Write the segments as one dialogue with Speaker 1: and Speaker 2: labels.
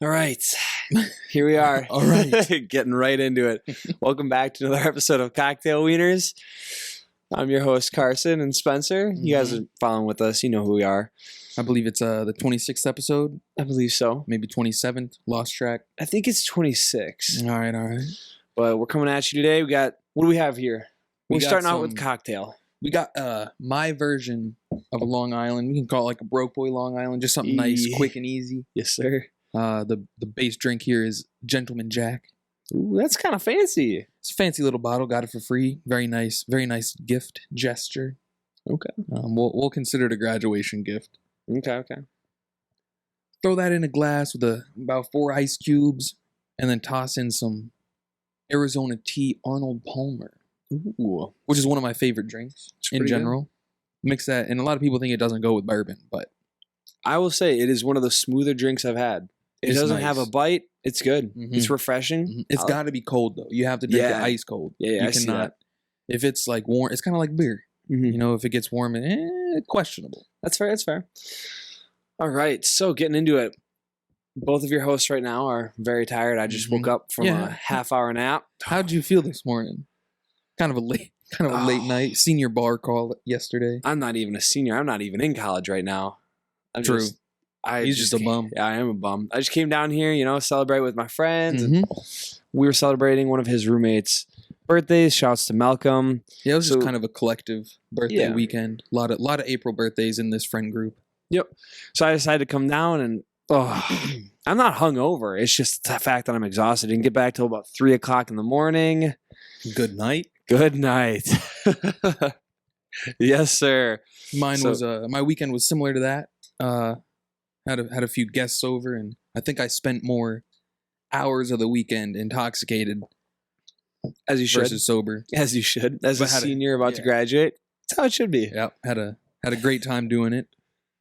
Speaker 1: All right, here we are.
Speaker 2: All right.
Speaker 1: Getting right into it. Welcome back to another episode of Cocktail Wieners. I'm your host, Carson and Spencer. You guys are following with us. You know who we are.
Speaker 2: I believe it's the 26th episode.
Speaker 1: I believe so.
Speaker 2: Maybe 27th. Lost track.
Speaker 1: I think it's 26.
Speaker 2: All right.
Speaker 1: But we're coming at you today. What do we have here? We're
Speaker 2: got
Speaker 1: starting out with cocktail.
Speaker 2: We got my version of a Long Island. We can call it like a broke boy Long Island. Just something nice, quick, and easy.
Speaker 1: Yes, sir.
Speaker 2: The base drink here is Gentleman Jack.
Speaker 1: Ooh, that's kind of fancy.
Speaker 2: It's a fancy little bottle. Got it for free. Very nice gift gesture.
Speaker 1: Okay.
Speaker 2: We'll consider it a graduation gift.
Speaker 1: Okay.
Speaker 2: Throw that in a glass with about 4 ice cubes, and then toss in some Arizona tea Arnold Palmer.
Speaker 1: Ooh.
Speaker 2: Which is one of my favorite drinks in general. Mix that, and a lot of people think it doesn't go with bourbon, but
Speaker 1: I will say it is one of the smoother drinks I've had. It doesn't have a bite. It's good.
Speaker 2: Mhm.
Speaker 1: It's refreshing.
Speaker 2: It's got to be cold though. You have to drink it ice cold.
Speaker 1: Yeah,
Speaker 2: you
Speaker 1: I see that.
Speaker 2: If it's like warm, it's kind of like beer.
Speaker 1: Mhm.
Speaker 2: You know, if it gets warm, questionable.
Speaker 1: That's fair. All right, so getting into it. Both of your hosts right now are very tired. I just woke up from a half-hour nap.
Speaker 2: How did you feel this morning? Kind of a late night. Senior bar call yesterday.
Speaker 1: I'm not even a senior. I'm not even in college right now.
Speaker 2: True. He's just a bum.
Speaker 1: Yeah, I am a bum. I just came down here, celebrate with my friends.
Speaker 2: Mhm.
Speaker 1: And we were celebrating one of his roommates' birthdays. Shouts to Malcolm.
Speaker 2: Yeah, it was just kind of a collective birthday weekend. A lot of April birthdays in this friend group.
Speaker 1: Yep. So I decided to come down and I'm not hungover. It's just the fact that I'm exhausted. Didn't get back till about 3 o'clock in the morning.
Speaker 2: Good night.
Speaker 1: Good night. Yes, sir.
Speaker 2: My weekend was similar to that. Had a few guests over, and I think I spent more hours of the weekend intoxicated,
Speaker 1: as you should,
Speaker 2: versus sober.
Speaker 1: As you should, as a senior about to graduate. That's how it should be.
Speaker 2: Yeah, had a great time doing it.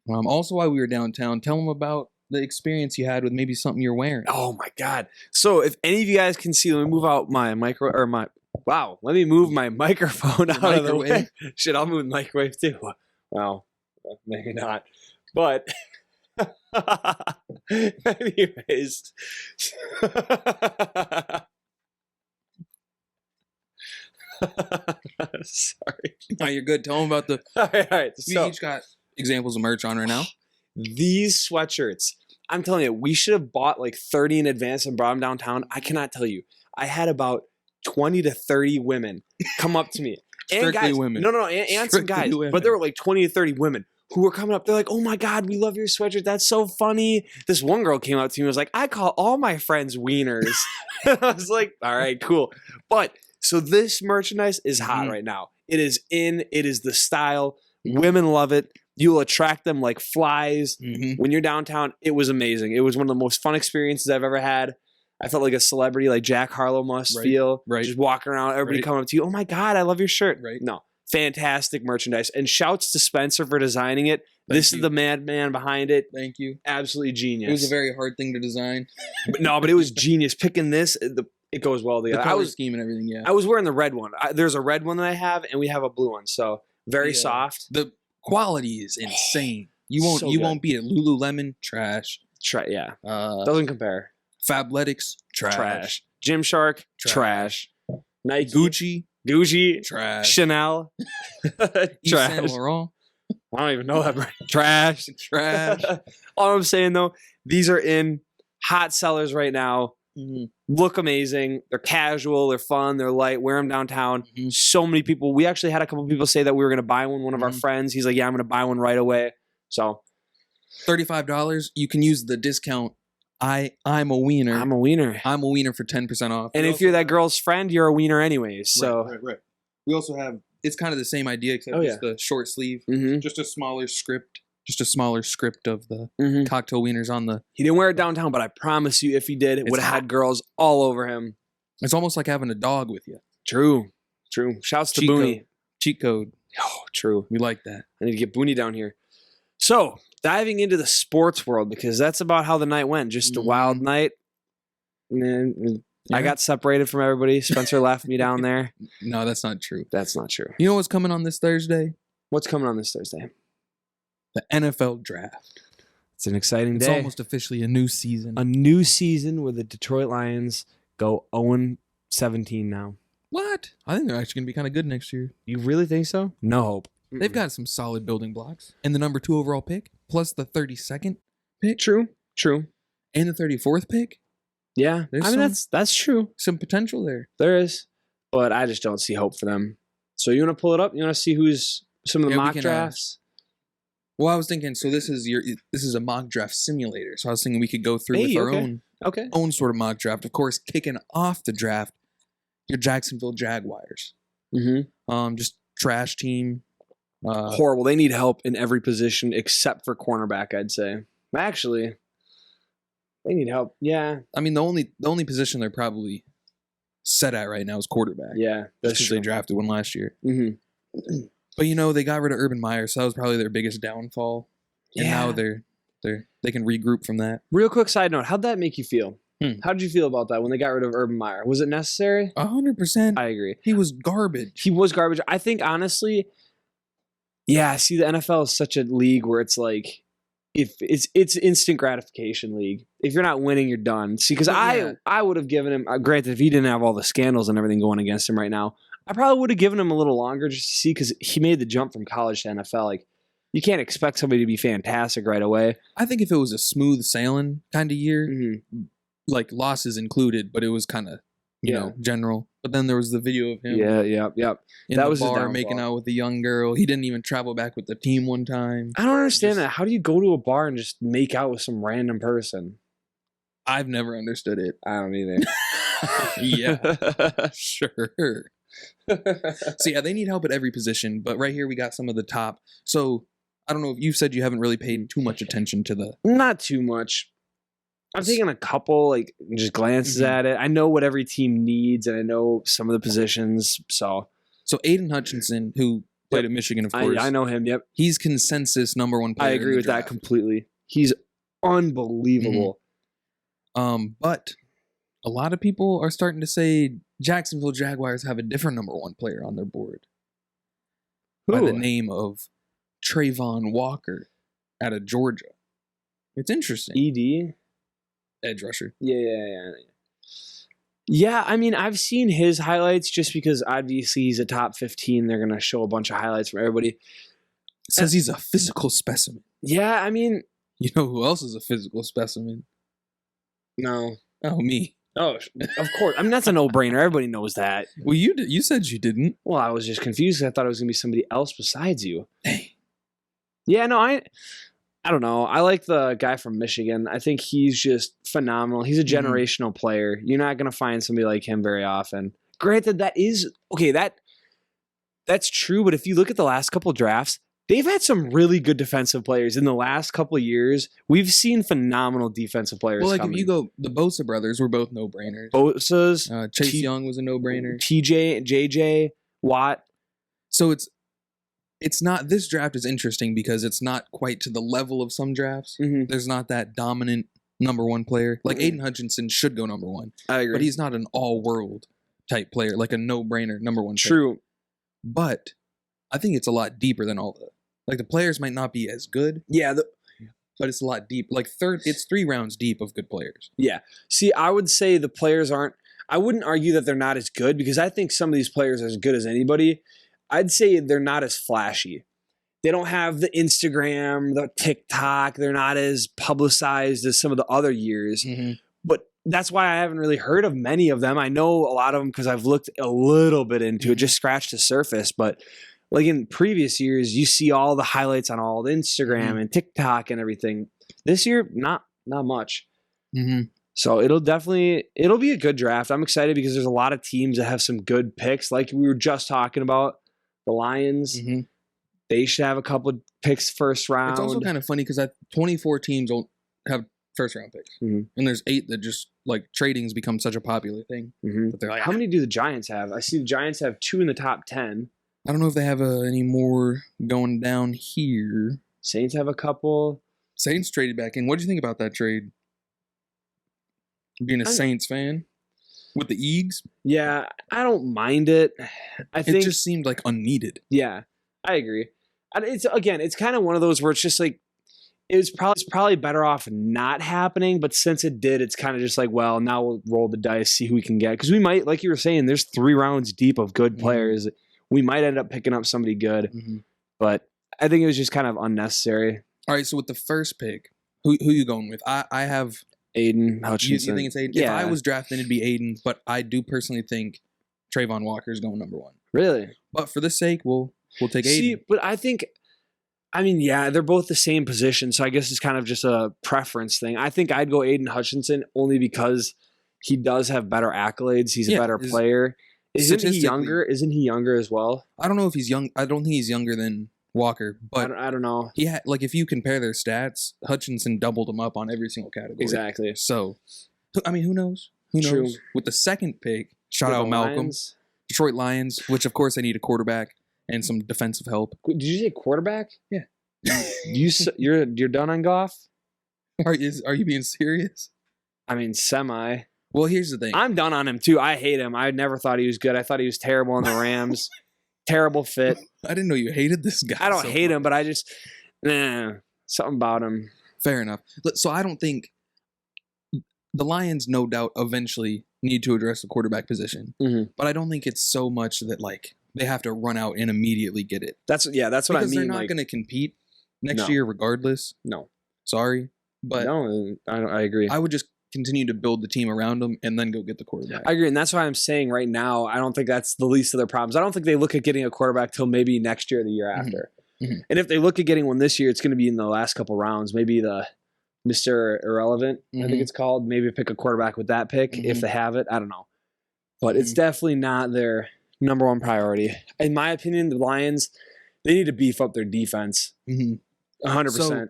Speaker 2: Also, while we were downtown, tell them about the experience you had with maybe something you're wearing.
Speaker 1: Oh my God! So if any of you guys can see, let me move out my let me move my microphone out of the way. Shit, I'll move the microwave too. Well, maybe not, but. Anyways. Sorry.
Speaker 2: No, you're good. Tell them about the.
Speaker 1: All right.
Speaker 2: We each got examples of merch on right now.
Speaker 1: These sweatshirts, I'm telling you, we should have bought like 30 in advance and brought them downtown. I cannot tell you. I had about 20 to 30 women come up to me. And
Speaker 2: Strictly
Speaker 1: guys,
Speaker 2: women.
Speaker 1: No, and some guys.
Speaker 2: Women.
Speaker 1: But there were like 20 to 30 women who were coming up. They're like, oh my God, we love your sweatshirt. That's so funny. This one girl came up to me and was like, I call all my friends Wieners. I was like, all right, cool. But so this merchandise is hot right now. It is in. It is the style. Women love it. You will attract them like flies. When you're downtown, it was amazing. It was one of the most fun experiences I've ever had. I felt like a celebrity, like Jack Harlow must feel. Right. Just walking around, everybody coming up to you. Oh my God, I love your shirt. Right. No. Fantastic merchandise. And shouts to Spencer for designing it. This is the madman behind it.
Speaker 2: Thank you.
Speaker 1: Absolutely genius.
Speaker 2: It was a very hard thing to design.
Speaker 1: But it was genius. Picking this, it goes well together.
Speaker 2: The color scheme and everything, yeah.
Speaker 1: I was wearing the red one. There's a red one that I have, and we have a blue one. So very soft.
Speaker 2: The quality is insane. You won't beat it. Lululemon, trash.
Speaker 1: Doesn't compare.
Speaker 2: Fabletics, trash.
Speaker 1: Gymshark, trash.
Speaker 2: Nike,
Speaker 1: Gucci,
Speaker 2: trash.
Speaker 1: Chanel,
Speaker 2: Saint
Speaker 1: trash.
Speaker 2: Laurent.
Speaker 1: I don't even know that brand. Trash. All I'm saying though, these are in hot sellers right now. Look amazing. They're casual. They're fun. They're light. Wear them downtown. So many people. We actually had a couple people say that we were going to buy one. One of our friends. He's like, yeah, I'm going to buy one right away. So
Speaker 2: $35. You can use the discount. I'm a wiener.
Speaker 1: I'm a wiener.
Speaker 2: I'm a wiener for 10% off.
Speaker 1: And if you're that girl's friend, you're a wiener anyways. So
Speaker 2: right. We also have. It's kind of the same idea except just the short sleeve. Just a smaller script. Just a smaller script of the cocktail wieners on the.
Speaker 1: He didn't wear it downtown, but I promise you, if he did, it would have had girls all over him.
Speaker 2: It's almost like having a dog with you.
Speaker 1: True. Shouts to Booney.
Speaker 2: Cheat code.
Speaker 1: Oh, true.
Speaker 2: We like that.
Speaker 1: I need to get Booney down here. So, diving into the sports world, because that's about how the night went. Just a wild night. And I got separated from everybody. Spencer left me down there.
Speaker 2: No, that's not true.
Speaker 1: That's not true.
Speaker 2: You know what's coming on this Thursday?
Speaker 1: What's coming on this Thursday?
Speaker 2: The NFL draft.
Speaker 1: It's an exciting
Speaker 2: It's
Speaker 1: day.
Speaker 2: almost officially a new season.
Speaker 1: A new season where the Detroit Lions go 0-17 now.
Speaker 2: What? I think they're actually going to be kind of good next year.
Speaker 1: You really think so? No hope.
Speaker 2: They've got some solid building blocks. And the number 2 overall pick, plus the 32nd pick.
Speaker 1: True.
Speaker 2: And the 34th pick.
Speaker 1: Yeah.
Speaker 2: There's
Speaker 1: I mean, that's true.
Speaker 2: Some potential there.
Speaker 1: There is. But I just don't see hope for them. So you want to pull it up? You want to see who's some of the mock drafts?
Speaker 2: Well, I was thinking, so this is a mock draft simulator. So I was thinking we could go through with our own sort of mock draft. Of course, kicking off the draft, your Jacksonville Jaguars.
Speaker 1: Mm-hmm.
Speaker 2: Just trash team.
Speaker 1: Horrible. They need help in every position except for cornerback, I'd say. Actually, they need help. Yeah.
Speaker 2: I mean, the only position they're probably set at right now is quarterback.
Speaker 1: Yeah,
Speaker 2: that's because they drafted one last year.
Speaker 1: Mm-hmm.
Speaker 2: But they got rid of Urban Meyer, so that was probably their biggest downfall. And now they can regroup from that.
Speaker 1: Real quick side note: how'd that make you feel?
Speaker 2: How
Speaker 1: did you feel about that when they got rid of Urban Meyer? Was it necessary?
Speaker 2: 100%.
Speaker 1: I agree.
Speaker 2: He was garbage.
Speaker 1: I think honestly, yeah. See, the NFL is such a league where it's like, if it's instant gratification league. If you're not winning, you're done. See, because I would have given him. Granted, if he didn't have all the scandals and everything going against him right now, I probably would have given him a little longer just to see, because he made the jump from college to NFL. Like, you can't expect somebody to be fantastic right away.
Speaker 2: I think if it was a smooth sailing kind of year, like losses included, but it was kind of general. But then there was the video of him.
Speaker 1: In
Speaker 2: that
Speaker 1: the
Speaker 2: was bar making out with a young girl. He didn't even travel back with the team one time.
Speaker 1: I don't understand that. How do you go to a bar and just make out with some random person?
Speaker 2: I've never understood it.
Speaker 1: I don't either.
Speaker 2: Yeah, sure. So yeah, they need help at every position, but right here we got some of the top. So I don't know if you've said you haven't really paid too much attention to the.
Speaker 1: Not too much. I've taken a couple, like, just glances at it. I know what every team needs, and I know some of the positions. So Aiden
Speaker 2: Hutchinson, who played at Michigan, of course.
Speaker 1: I know him. Yep,
Speaker 2: he's consensus number 1 player.
Speaker 1: I agree with that completely. He's unbelievable.
Speaker 2: But a lot of people are starting to say Jacksonville Jaguars have a different number 1 player on their board. By the name of Trayvon Walker out of Georgia. It's interesting.
Speaker 1: ED?
Speaker 2: Edge rusher.
Speaker 1: Yeah, I mean, I've seen his highlights just because obviously he's a top 15. They're going to show a bunch of highlights from everybody.
Speaker 2: It says he's a physical specimen.
Speaker 1: Yeah, I mean...
Speaker 2: You know who else is a physical specimen?
Speaker 1: No.
Speaker 2: Oh, me.
Speaker 1: Oh, of course. I mean, that's a no-brainer. Everybody knows that.
Speaker 2: Well, you said you didn't.
Speaker 1: Well, I was just confused. I thought it was going to be somebody else besides you.
Speaker 2: Hey.
Speaker 1: Yeah, no, I don't know. I like the guy from Michigan. I think he's just phenomenal. He's a generational player. You're not going to find somebody like him very often. Granted, that's true, but if you look at the last couple drafts, they've had some really good defensive players in the last couple of years. We've seen phenomenal defensive players.
Speaker 2: Well, like if you go, the Bosa brothers were both no-brainers.
Speaker 1: Bosa's,
Speaker 2: Chase Young was a no-brainer.
Speaker 1: TJ, JJ, Watt.
Speaker 2: So it's not, this draft is interesting because it's not quite to the level of some drafts. There's not that dominant number 1 player. Like Aiden Hutchinson should go number 1.
Speaker 1: I agree.
Speaker 2: But he's not an all-world type player, like a no-brainer number 1 player.
Speaker 1: True.
Speaker 2: But I think it's a lot deeper than all that. Like the players might not be as good.
Speaker 1: Yeah.
Speaker 2: But it's a lot deep. Like it's 3 rounds deep of good players.
Speaker 1: Yeah. See, I would say the players I wouldn't argue that they're not as good, because I think some of these players are as good as anybody. I'd say they're not as flashy. They don't have the Instagram, the TikTok. They're not as publicized as some of the other years. But that's why I haven't really heard of many of them. I know a lot of them because I've looked a little bit into it, just scratched the surface. But like in previous years, you see all the highlights on all the Instagram and TikTok and everything. This year, not much. So it'll be a good draft. I'm excited because there's a lot of teams that have some good picks. Like we were just talking about, the Lions, they should have a couple of picks first round.
Speaker 2: It's also kind of funny because 24 teams don't have first round picks. And there's 8 that just, like, trading's become such a popular thing. That they're like,
Speaker 1: how many do the Giants have? I see the Giants have 2 in the top 10.
Speaker 2: I don't know if they have any more going down here.
Speaker 1: Saints have a couple.
Speaker 2: Saints traded back in. What do you think about that trade? Being a Saints fan with the Eags?
Speaker 1: Yeah, I don't mind it. I think
Speaker 2: it just seemed like unneeded.
Speaker 1: Yeah, I agree. It's kind of one of those where it's just like, It's probably better off not happening, but since it did, it's kind of just like, well, now we'll roll the dice, see who we can get. Because we might, like you were saying, there's 3 rounds deep of good players. We might end up picking up somebody good, but I think it was just kind of unnecessary.
Speaker 2: All right, so with the first pick, who you going with? I have
Speaker 1: Aiden Hutchinson.
Speaker 2: You think it's Aiden?
Speaker 1: Yeah.
Speaker 2: If I was drafting, it'd be Aiden, but I do personally think Trayvon Walker's going number 1.
Speaker 1: Really?
Speaker 2: But for the sake, we'll take Aiden.
Speaker 1: See, but I mean, yeah, they're both the same position, so I guess it's kind of just a preference thing. I think I'd go Aiden Hutchinson only because he does have better accolades. He's a better player. Isn't he younger? Isn't he younger as well?
Speaker 2: I don't know if he's young. I don't think he's younger than Walker, but
Speaker 1: I don't know.
Speaker 2: He had, like, if you compare their stats, Hutchinson doubled him up on every single category.
Speaker 1: Exactly.
Speaker 2: So, I mean, who knows? Who knows?
Speaker 1: True.
Speaker 2: With the second pick, shout out Malcolm, Detroit Lions, which of course they need a quarterback and some defensive help.
Speaker 1: Did you say quarterback?
Speaker 2: Yeah.
Speaker 1: You're done on Goff?
Speaker 2: Are you being serious?
Speaker 1: I mean, semi.
Speaker 2: Well, here's the thing.
Speaker 1: I'm done on him too. I hate him. I never thought he was good. I thought he was terrible in the Rams. Terrible fit.
Speaker 2: I didn't know you hated this guy.
Speaker 1: I don't hate him, but I just something about him.
Speaker 2: Fair enough. So I don't think the Lions, no doubt, eventually need to address the quarterback position. But I don't think it's so much that like they have to run out and immediately get it.
Speaker 1: That's what I mean.
Speaker 2: Because they're not going to compete next year regardless.
Speaker 1: No.
Speaker 2: Sorry. But
Speaker 1: no, I agree.
Speaker 2: I would just continue to build the team around them and then go get the quarterback.
Speaker 1: I agree. And that's why I'm saying right now, I don't think that's the least of their problems. I don't think they look at getting a quarterback till maybe next year or the year after. And if they look at getting one this year, it's going to be in the last couple rounds. Maybe the Mr. Irrelevant, I think it's called. Maybe pick a quarterback with that pick if they have it. I don't know. But it's definitely not their number one priority. In my opinion, the Lions, they need to beef up their defense. 100%.
Speaker 2: So,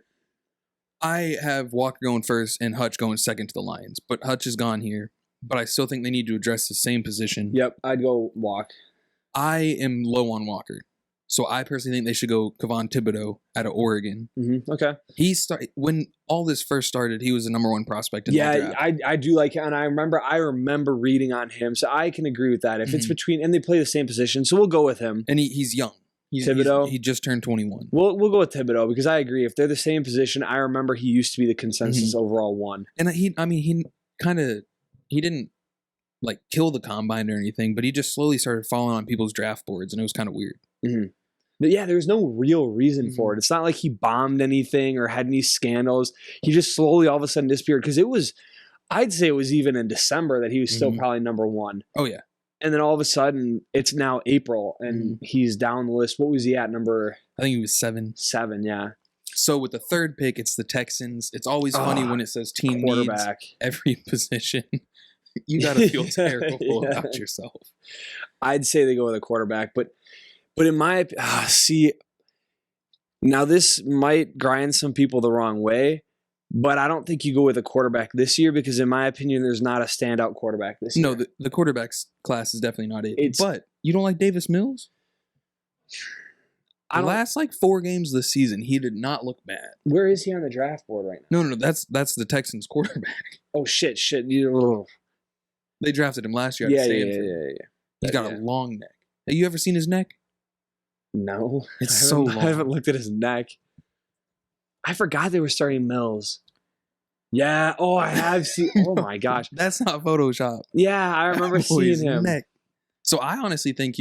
Speaker 2: I have Walker going first and Hutch going second to the Lions. But Hutch is gone here. But I still think they need to address the same position.
Speaker 1: Yep, I'd go Walk.
Speaker 2: I am low on Walker. So I personally think they should go Kayvon Thibodeau out of Oregon.
Speaker 1: Okay.
Speaker 2: When all this first started, he was the number 1 prospect in the draft.
Speaker 1: I do like him. And I remember reading on him. So I can agree with that. If it's between, and they play the same position, so we'll go with him.
Speaker 2: And he's young.
Speaker 1: Thibodeau?
Speaker 2: He just turned 21.
Speaker 1: We'll go with Thibodeau because I agree. If they're the same position, I remember he used to be the consensus overall 1.
Speaker 2: And he didn't like kill the combine or anything, but he just slowly started falling on people's draft boards, and it was kind of weird.
Speaker 1: But yeah, there's no real reason for it. It's not like he bombed anything or had any scandals. He just slowly all of a sudden disappeared because I'd say it was even in December that he was still probably number 1.
Speaker 2: Oh yeah.
Speaker 1: And then all of a sudden, it's now April, and he's down the list. What was he at? I
Speaker 2: think he was 7.
Speaker 1: 7, yeah.
Speaker 2: So with the third pick, it's the Texans. It's always funny when it says team needs every position. You got to feel terrible about yourself.
Speaker 1: I'd say they go with a quarterback, but in my now this might grind some people the wrong way, but I don't think you go with a quarterback this year because, in my opinion, there's not a standout quarterback this year.
Speaker 2: No, the quarterback's class is definitely not it. But you don't like Davis Mills? The last 4 games this season, he did not look bad.
Speaker 1: Where is he on the draft board right now?
Speaker 2: No, that's the Texans quarterback.
Speaker 1: Oh shit!
Speaker 2: They drafted him last year.
Speaker 1: Yeah.
Speaker 2: He's got a long neck. Have you ever seen his neck?
Speaker 1: No,
Speaker 2: it's so long.
Speaker 1: I haven't looked at his neck. I forgot they were starting Mills. Yeah. Oh, I have seen. Oh my gosh,
Speaker 2: that's not Photoshop.
Speaker 1: Yeah, I remember seeing him.
Speaker 2: Neck. So I honestly think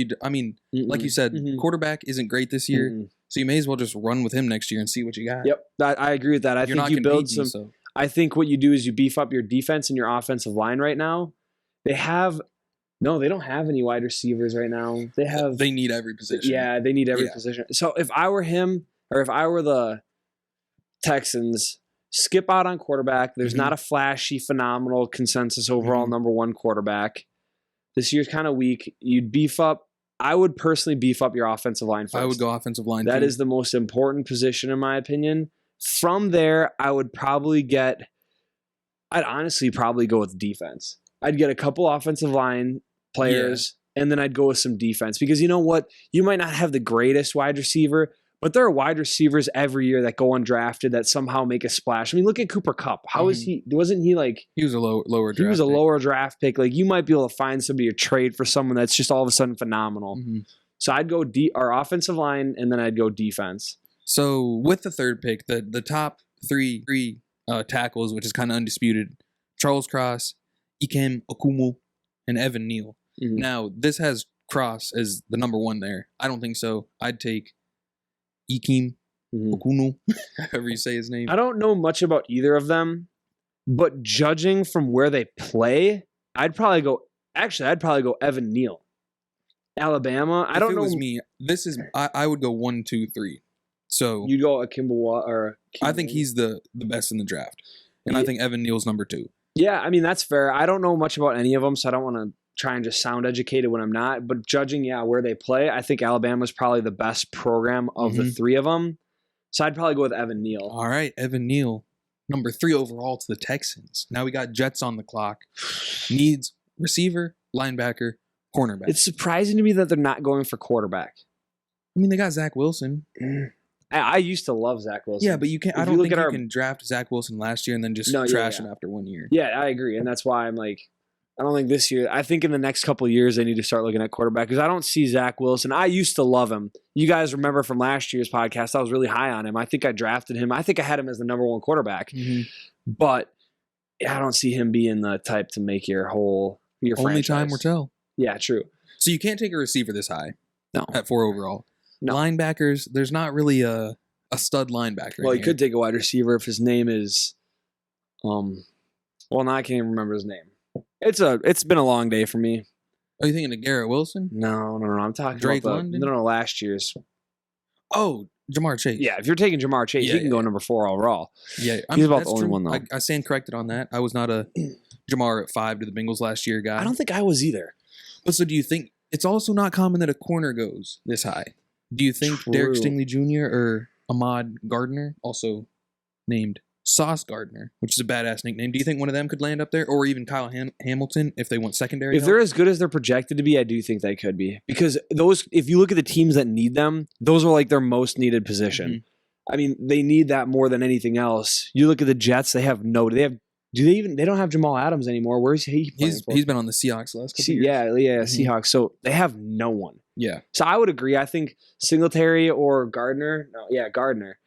Speaker 2: like you said, quarterback isn't great this year, so you may as well just run with him next year and see what you got.
Speaker 1: Yep, I agree with that. I think you build some. So. I think what you do is you beef up your defense and your offensive line right now. They don't have any wide receivers right now. They need every position. Yeah, they need every position. So if I were him, or if I were the Texans, skip out on quarterback. There's not a flashy, phenomenal consensus overall number 1 quarterback. This year's kind of weak. You'd beef up. I would personally beef up your offensive line first.
Speaker 2: I would go offensive line.
Speaker 1: That is the most important position in my opinion. From there, I'd honestly probably go with defense. I'd get a couple offensive line players, and then I'd go with some defense. Because you know what? You might not have the greatest wide receiver, but there are wide receivers every year that go undrafted that somehow make a splash. I mean, look at Cooper Kupp. How is he? Wasn't he he was a lower draft? He was a lower draft pick. You might be able to find somebody to trade for someone that's just all of a sudden phenomenal. So I'd go our offensive line, and then I'd go defense.
Speaker 2: So with the third pick, the top three tackles, which is kind of undisputed. Charles Cross, Ikem Okumu, and Evan Neal.
Speaker 1: Mhm.
Speaker 2: Now, this has Cross as the number one there. I don't think so. I'd take Ikem Okunu, however you say his name.
Speaker 1: I don't know much about either of them, but judging from where they play, I'd probably go Evan Neal. Alabama. I don't
Speaker 2: If it
Speaker 1: know.
Speaker 2: was me, I would go 1, 2, 3. So
Speaker 1: You'd go Akimbawa or
Speaker 2: I think he's the best in the draft. And I think Evan Neal's number 2.
Speaker 1: Yeah, I mean, that's fair. I don't know much about any of them, so I don't want to try and just sound educated when I'm not. But judging, where they play, I think Alabama's probably the best program of the three of them. So I'd probably go with Evan Neal.
Speaker 2: All right, Evan Neal, number 3 overall to the Texans. Now we got Jets on the clock. Needs receiver, linebacker, cornerback.
Speaker 1: It's surprising to me that they're not going for quarterback.
Speaker 2: I mean, they got Zach Wilson.
Speaker 1: I used to love Zach Wilson.
Speaker 2: Yeah, but you can't. I don't think you can draft Zach Wilson last year and then just trash him after 1 year.
Speaker 1: Yeah, I agree, and that's why I'm like, I don't think this year. I think in the next couple of years they need to start looking at quarterback because I don't see Zach Wilson. I used to love him. You guys remember from last year's podcast, I was really high on him. I think I drafted him. I think I had him as the number 1 quarterback, but I don't see him being the type to make your
Speaker 2: Only
Speaker 1: franchise.
Speaker 2: time will tell.
Speaker 1: Yeah, true.
Speaker 2: So you can't take a receiver this high.
Speaker 1: No,
Speaker 2: at 4 overall.
Speaker 1: No.
Speaker 2: Linebackers, there's not really a stud linebacker.
Speaker 1: Well, you could take a wide receiver if his name is, well, now I can't even remember his name. It's been a long day for me.
Speaker 2: Are you thinking of Garrett Wilson?
Speaker 1: No. I'm talking
Speaker 2: Drake
Speaker 1: about
Speaker 2: London?
Speaker 1: No, last year's.
Speaker 2: Oh, Jamar Chase.
Speaker 1: Yeah, if you're taking Jamar Chase, he can go number 4 overall.
Speaker 2: Yeah,
Speaker 1: he's about the
Speaker 2: that's
Speaker 1: only
Speaker 2: true.
Speaker 1: one though.
Speaker 2: I stand corrected on that. I was not a Jamar at 5 to the Bengals last year guy.
Speaker 1: I don't think I was either.
Speaker 2: But so do you think it's also not common that a corner goes this high? Do you think Derek Stingley Jr. or Ahmad Gardner, also named Sauce Gardner, which is a badass nickname, do you think one of them could land up there? Or even Kyle Hamilton if they want secondary
Speaker 1: If
Speaker 2: help?
Speaker 1: they're as good as they're projected to be, I do think they could be. Because if you look at the teams that need them, those are like their most needed position. I mean, they need that more than anything else. You look at the Jets, they don't have Jamal Adams anymore. Where's he playing for?
Speaker 2: He's been on the Seahawks the last couple years.
Speaker 1: Yeah, Seahawks. So they have no one.
Speaker 2: Yeah.
Speaker 1: So I would agree. I think Singletary or Gardner. Gardner.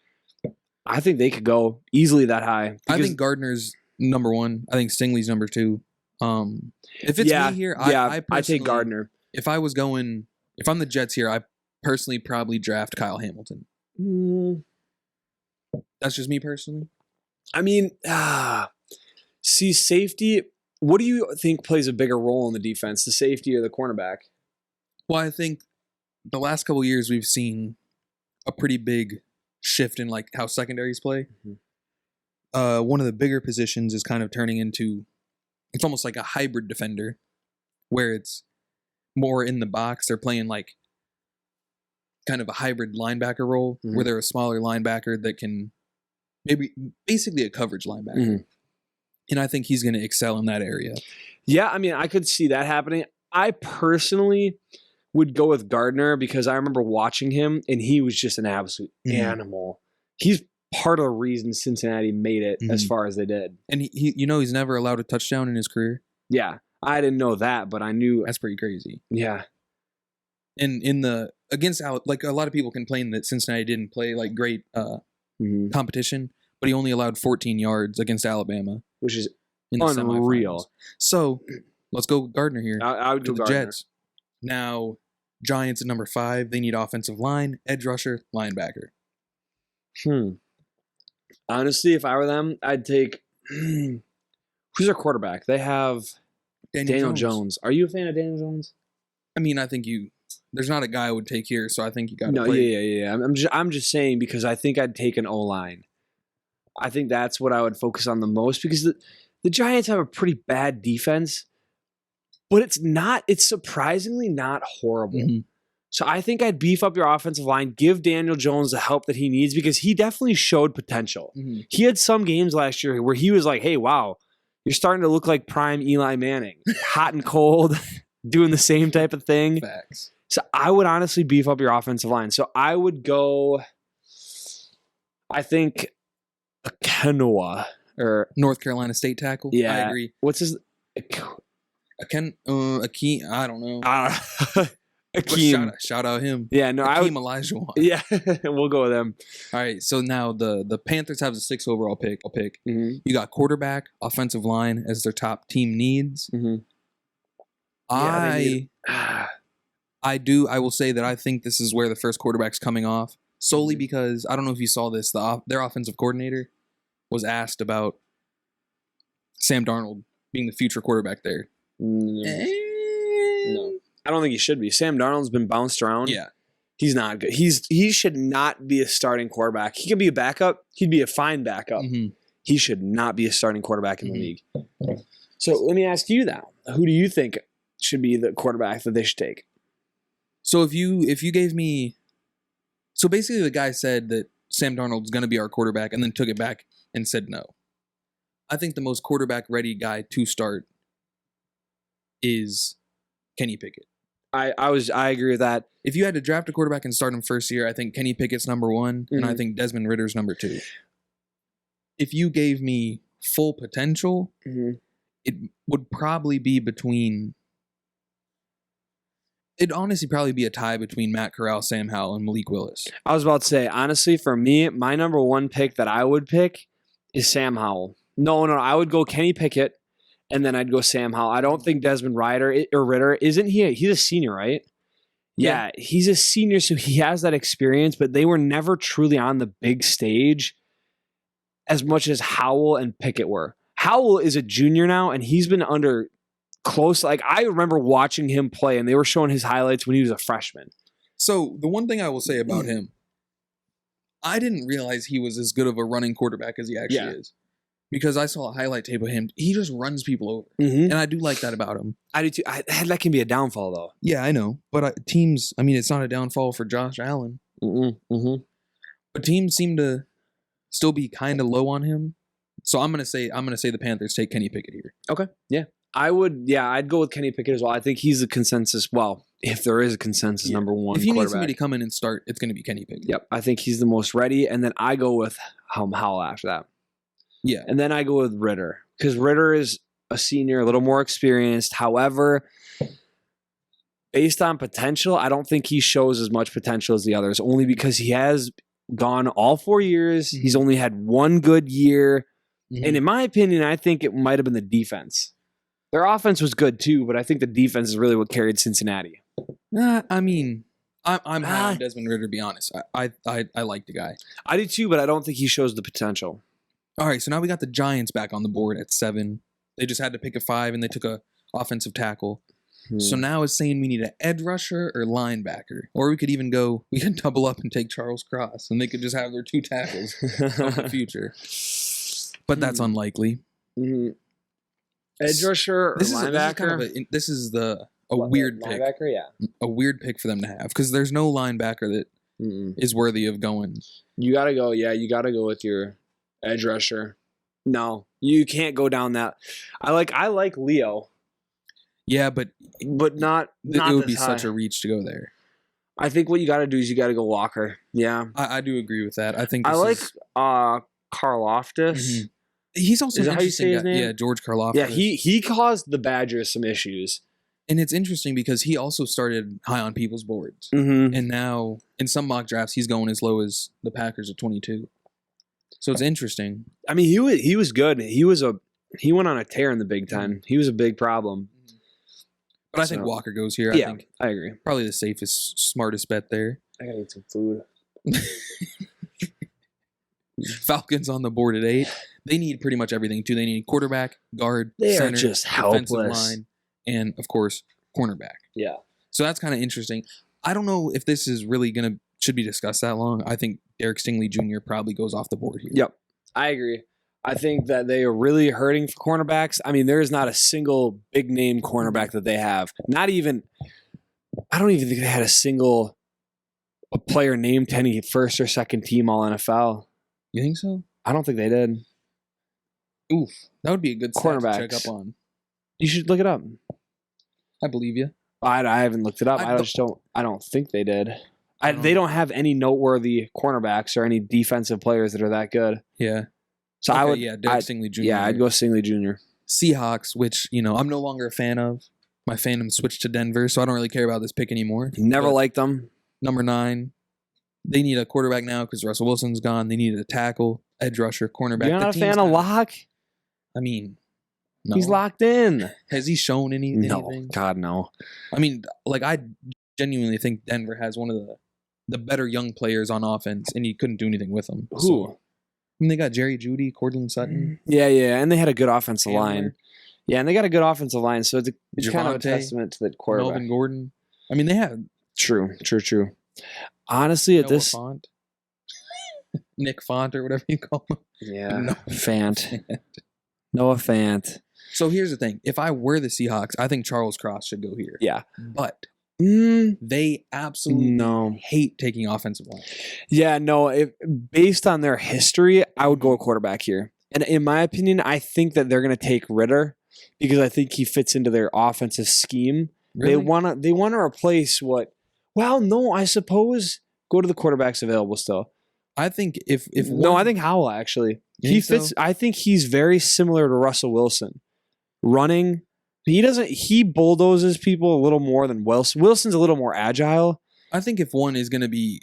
Speaker 1: I think they could go easily that high.
Speaker 2: I think Gardner's number 1. I think Stingley's number 2. If it's me here, I
Speaker 1: take Gardner.
Speaker 2: If I'm the Jets here, I personally probably draft Kyle Hamilton. That's just me personally.
Speaker 1: I mean, see, safety. What do you think plays a bigger role in the defense, the safety or the cornerback?
Speaker 2: Well, I think the last couple of years we've seen a pretty big shift in like how secondaries play. One of the bigger positions is kind of turning into, it's almost like a hybrid defender where it's more in the box. They're playing like kind of a hybrid linebacker role where they're a smaller linebacker that can basically a coverage linebacker. And I think he's going to excel in that area.
Speaker 1: Yeah, I mean, I could see that happening. I personally would go with Gardner because I remember watching him and he was just an absolute animal. He's part of the reason Cincinnati made it as far as they did.
Speaker 2: And he's never allowed a touchdown in his career.
Speaker 1: Yeah, I didn't know that, but I knew.
Speaker 2: That's pretty crazy.
Speaker 1: Yeah.
Speaker 2: And against like a lot of people complain that Cincinnati didn't play like great competition, but he only allowed 14 yards against Alabama,
Speaker 1: which is
Speaker 2: in the
Speaker 1: unreal.
Speaker 2: semifinals. So let's go Gardner here.
Speaker 1: I would go
Speaker 2: the
Speaker 1: Gardner.
Speaker 2: Jets. Now, Giants at number 5. They need offensive line, edge rusher, linebacker.
Speaker 1: Honestly, if I were them, I'd take who's their quarterback? They have Daniel Jones. Are you a fan of Daniel Jones?
Speaker 2: I mean, I think there's not a guy I would take here, so I think you got to
Speaker 1: play. Yeah. I'm just saying because I think I'd take an O-line. I think that's what I would focus on the most because the Giants have a pretty bad defense, but it's surprisingly not horrible. So I think I'd beef up your offensive line, give Daniel Jones the help that he needs because he definitely showed potential. He had some games last year where he was like, hey, wow, you're starting to look like prime Eli Manning, hot and cold, doing the same type of thing.
Speaker 2: Facts.
Speaker 1: So I would honestly beef up your offensive line. So I would go, I think, Akenoa or
Speaker 2: North Carolina State tackle.
Speaker 1: Yeah,
Speaker 2: I agree.
Speaker 1: What's his?
Speaker 2: I don't know. But
Speaker 1: Akeem.
Speaker 2: shout out him.
Speaker 1: Yeah, no, I would.
Speaker 2: Akeem Olajuwon.
Speaker 1: Yeah, we'll go with him.
Speaker 2: All right, so now the Panthers have the 6th overall pick.
Speaker 1: Mm-hmm.
Speaker 2: You got quarterback, offensive line as their top team needs.
Speaker 1: Mm-hmm.
Speaker 2: I will say that I think this is where the first quarterback's coming off, solely because I don't know if you saw this. Their offensive coordinator was asked about Sam Darnold being the future quarterback there.
Speaker 1: No, I don't think he should be. Sam Darnold's been bounced around.
Speaker 2: Yeah.
Speaker 1: He's not good. He should not be a starting quarterback. He can be a backup. He'd be a fine backup.
Speaker 2: Mm-hmm.
Speaker 1: He should not be a starting quarterback in the league. So let me ask you now. Who do you think should be the quarterback that they should take?
Speaker 2: So if you gave me, so basically the guy said that Sam Darnold's going to be our quarterback and then took it back and said no. I think the most quarterback ready guy to start is Kenny Pickett.
Speaker 1: I agree with that.
Speaker 2: If you had to draft a quarterback and start him first year, I think Kenny Pickett's number 1, and I think Desmond Ritter's number 2. If you gave me full potential, it would probably be between. It'd honestly probably be a tie between Matt Corral, Sam Howell, and Malik Willis.
Speaker 1: I was about to say, honestly, for me, my number 1 pick that I would pick is Sam Howell. No, I would go Kenny Pickett, and then I'd go Sam Howell. I don't think Desmond Ritter, isn't he? He's a senior, right? Yeah, he's a senior, so he has that experience, but they were never truly on the big stage as much as Howell and Pickett were. Howell is a junior now, and he's been under close. Like, I remember watching him play, and they were showing his highlights when he was a freshman.
Speaker 2: So the one thing I will say about him, I didn't realize he was as good of a running quarterback as he actually is. Because I saw a highlight tape of him. He just runs people over. And I do like that about him.
Speaker 1: I do too. That can be a downfall, though.
Speaker 2: Yeah, I know. But teams, I mean, it's not a downfall for Josh Allen. But teams seem to still be kind of low on him. So I'm gonna say the Panthers take Kenny Pickett here.
Speaker 1: Okay. Yeah. I'd go with Kenny Pickett as well. I think he's a consensus. Well, if there is a consensus number 1
Speaker 2: if you
Speaker 1: quarterback.
Speaker 2: need somebody to come in and start, it's going to be Kenny Pickett.
Speaker 1: Yep. I think he's the most ready. And then I go with Howell after that.
Speaker 2: Yeah.
Speaker 1: And then I go with Ritter. Because Ritter is a senior, a little more experienced. However, based on potential, I don't think he shows as much potential as the others. Only because he has gone all 4 years. He's only had 1 good year. And in my opinion, I think it might have been the defense. Their offense was good too, but I think the defense is really what carried Cincinnati.
Speaker 2: I mean, I'm high on Desmond Ritter, to be honest. I like the guy.
Speaker 1: I do too, but I don't think he shows the potential.
Speaker 2: All right, so now we got the Giants back on the board at 7. They just had to pick a 5, and they took a offensive tackle. So now it's saying we need an edge rusher or linebacker. Or we could even double up and take Charles Cross, and they could just have their 2 tackles of the future. But that's unlikely.
Speaker 1: Edge rusher or linebacker?
Speaker 2: This is a weird pick.
Speaker 1: Linebacker, yeah.
Speaker 2: A weird pick for them to have, because there's no linebacker that is worthy of going.
Speaker 1: You got to go with your edge rusher. No, you can't go down that. I like Leo.
Speaker 2: Yeah, but
Speaker 1: not
Speaker 2: it would be
Speaker 1: high.
Speaker 2: such a reach to go there.
Speaker 1: I think what you got to do is you got to go Walker. Yeah,
Speaker 2: I do agree with that. I think
Speaker 1: I like Karlaftis.
Speaker 2: He's also
Speaker 1: is that how you say his name?
Speaker 2: Yeah, George Karlaftis.
Speaker 1: Yeah, he caused the Badgers some issues.
Speaker 2: And it's interesting because he also started high on people's boards. And now in some mock drafts, he's going as low as the Packers at 22. So it's interesting.
Speaker 1: I mean, he was good. He went on a tear in the Big Ten. He was a big problem.
Speaker 2: But I think Walker goes here.
Speaker 1: I agree.
Speaker 2: Probably the safest, smartest bet there.
Speaker 1: I gotta eat some food.
Speaker 2: Falcons on the board at 8. They need pretty much everything too. They need quarterback, guard,
Speaker 1: they
Speaker 2: center,
Speaker 1: are just
Speaker 2: defensive
Speaker 1: helpless.
Speaker 2: line, and of course, cornerback.
Speaker 1: Yeah.
Speaker 2: So that's kind of interesting. I don't know if this is really should be discussed that long. I think Derek Stingley Jr. probably goes off the board here.
Speaker 1: Yep. I agree. I think that they are really hurting for cornerbacks. I mean, there is not a single big name cornerback that they have. I don't even think they had a player named to any first or second team all NFL.
Speaker 2: You think so?
Speaker 1: I don't think they did.
Speaker 2: Oof. That would be a good stat to check up on.
Speaker 1: You should look it up.
Speaker 2: I believe you.
Speaker 1: I haven't looked it up. I don't think they did. They don't have any noteworthy cornerbacks or any defensive players that are that good.
Speaker 2: Yeah.
Speaker 1: So
Speaker 2: Derek Stingley Jr.
Speaker 1: Yeah, I'd go Stingley Jr.
Speaker 2: Seahawks, which, I'm no longer a fan of. My fandom switched to Denver, so I don't really care about this pick anymore.
Speaker 1: Never
Speaker 2: But
Speaker 1: liked them.
Speaker 2: number 9, they need a quarterback now because Russell Wilson's gone. They needed a tackle, edge rusher, cornerback.
Speaker 1: You're not a fan of Locke?
Speaker 2: I mean, no.
Speaker 1: He's locked in.
Speaker 2: Has he shown anything?
Speaker 1: No, God, no.
Speaker 2: I mean, like, I genuinely think Denver has one of the better young players on offense, and he couldn't do anything with them.
Speaker 1: Who?
Speaker 2: So, I mean, they got Jerry Jeudy, Cortland Sutton.
Speaker 1: Yeah, and they had a good offensive line.
Speaker 2: Chandler.
Speaker 1: Yeah, and they got a good offensive line, so it's kind of a
Speaker 2: Javonte,
Speaker 1: testament to the quarterback.
Speaker 2: Melvin Gordon. I mean, they have
Speaker 1: True. Honestly, at
Speaker 2: Noah
Speaker 1: this...
Speaker 2: Fant. Nick Font or whatever you call him.
Speaker 1: Yeah,
Speaker 2: No.
Speaker 1: Fant. Noah Fant.
Speaker 2: So here's the thing. If I were the Seahawks, I think Charles Cross should go here.
Speaker 1: Yeah.
Speaker 2: But
Speaker 1: Mm,
Speaker 2: they absolutely
Speaker 1: no.
Speaker 2: hate taking offensive line.
Speaker 1: Yeah, no. Based on their history, I would go a quarterback here. And in my opinion, I think that they're going to take Ritter because I think he fits into their offensive scheme.
Speaker 2: Really?
Speaker 1: They want to replace what? Well, no, I suppose go to the quarterbacks available still.
Speaker 2: I think if
Speaker 1: No, I think Howell actually.
Speaker 2: You
Speaker 1: He
Speaker 2: think
Speaker 1: fits.
Speaker 2: so?
Speaker 1: I think he's very similar to Russell Wilson. Running, he doesn't. He bulldozes people a little more than Wilson. Wilson's a little more agile.
Speaker 2: I think if one is going to be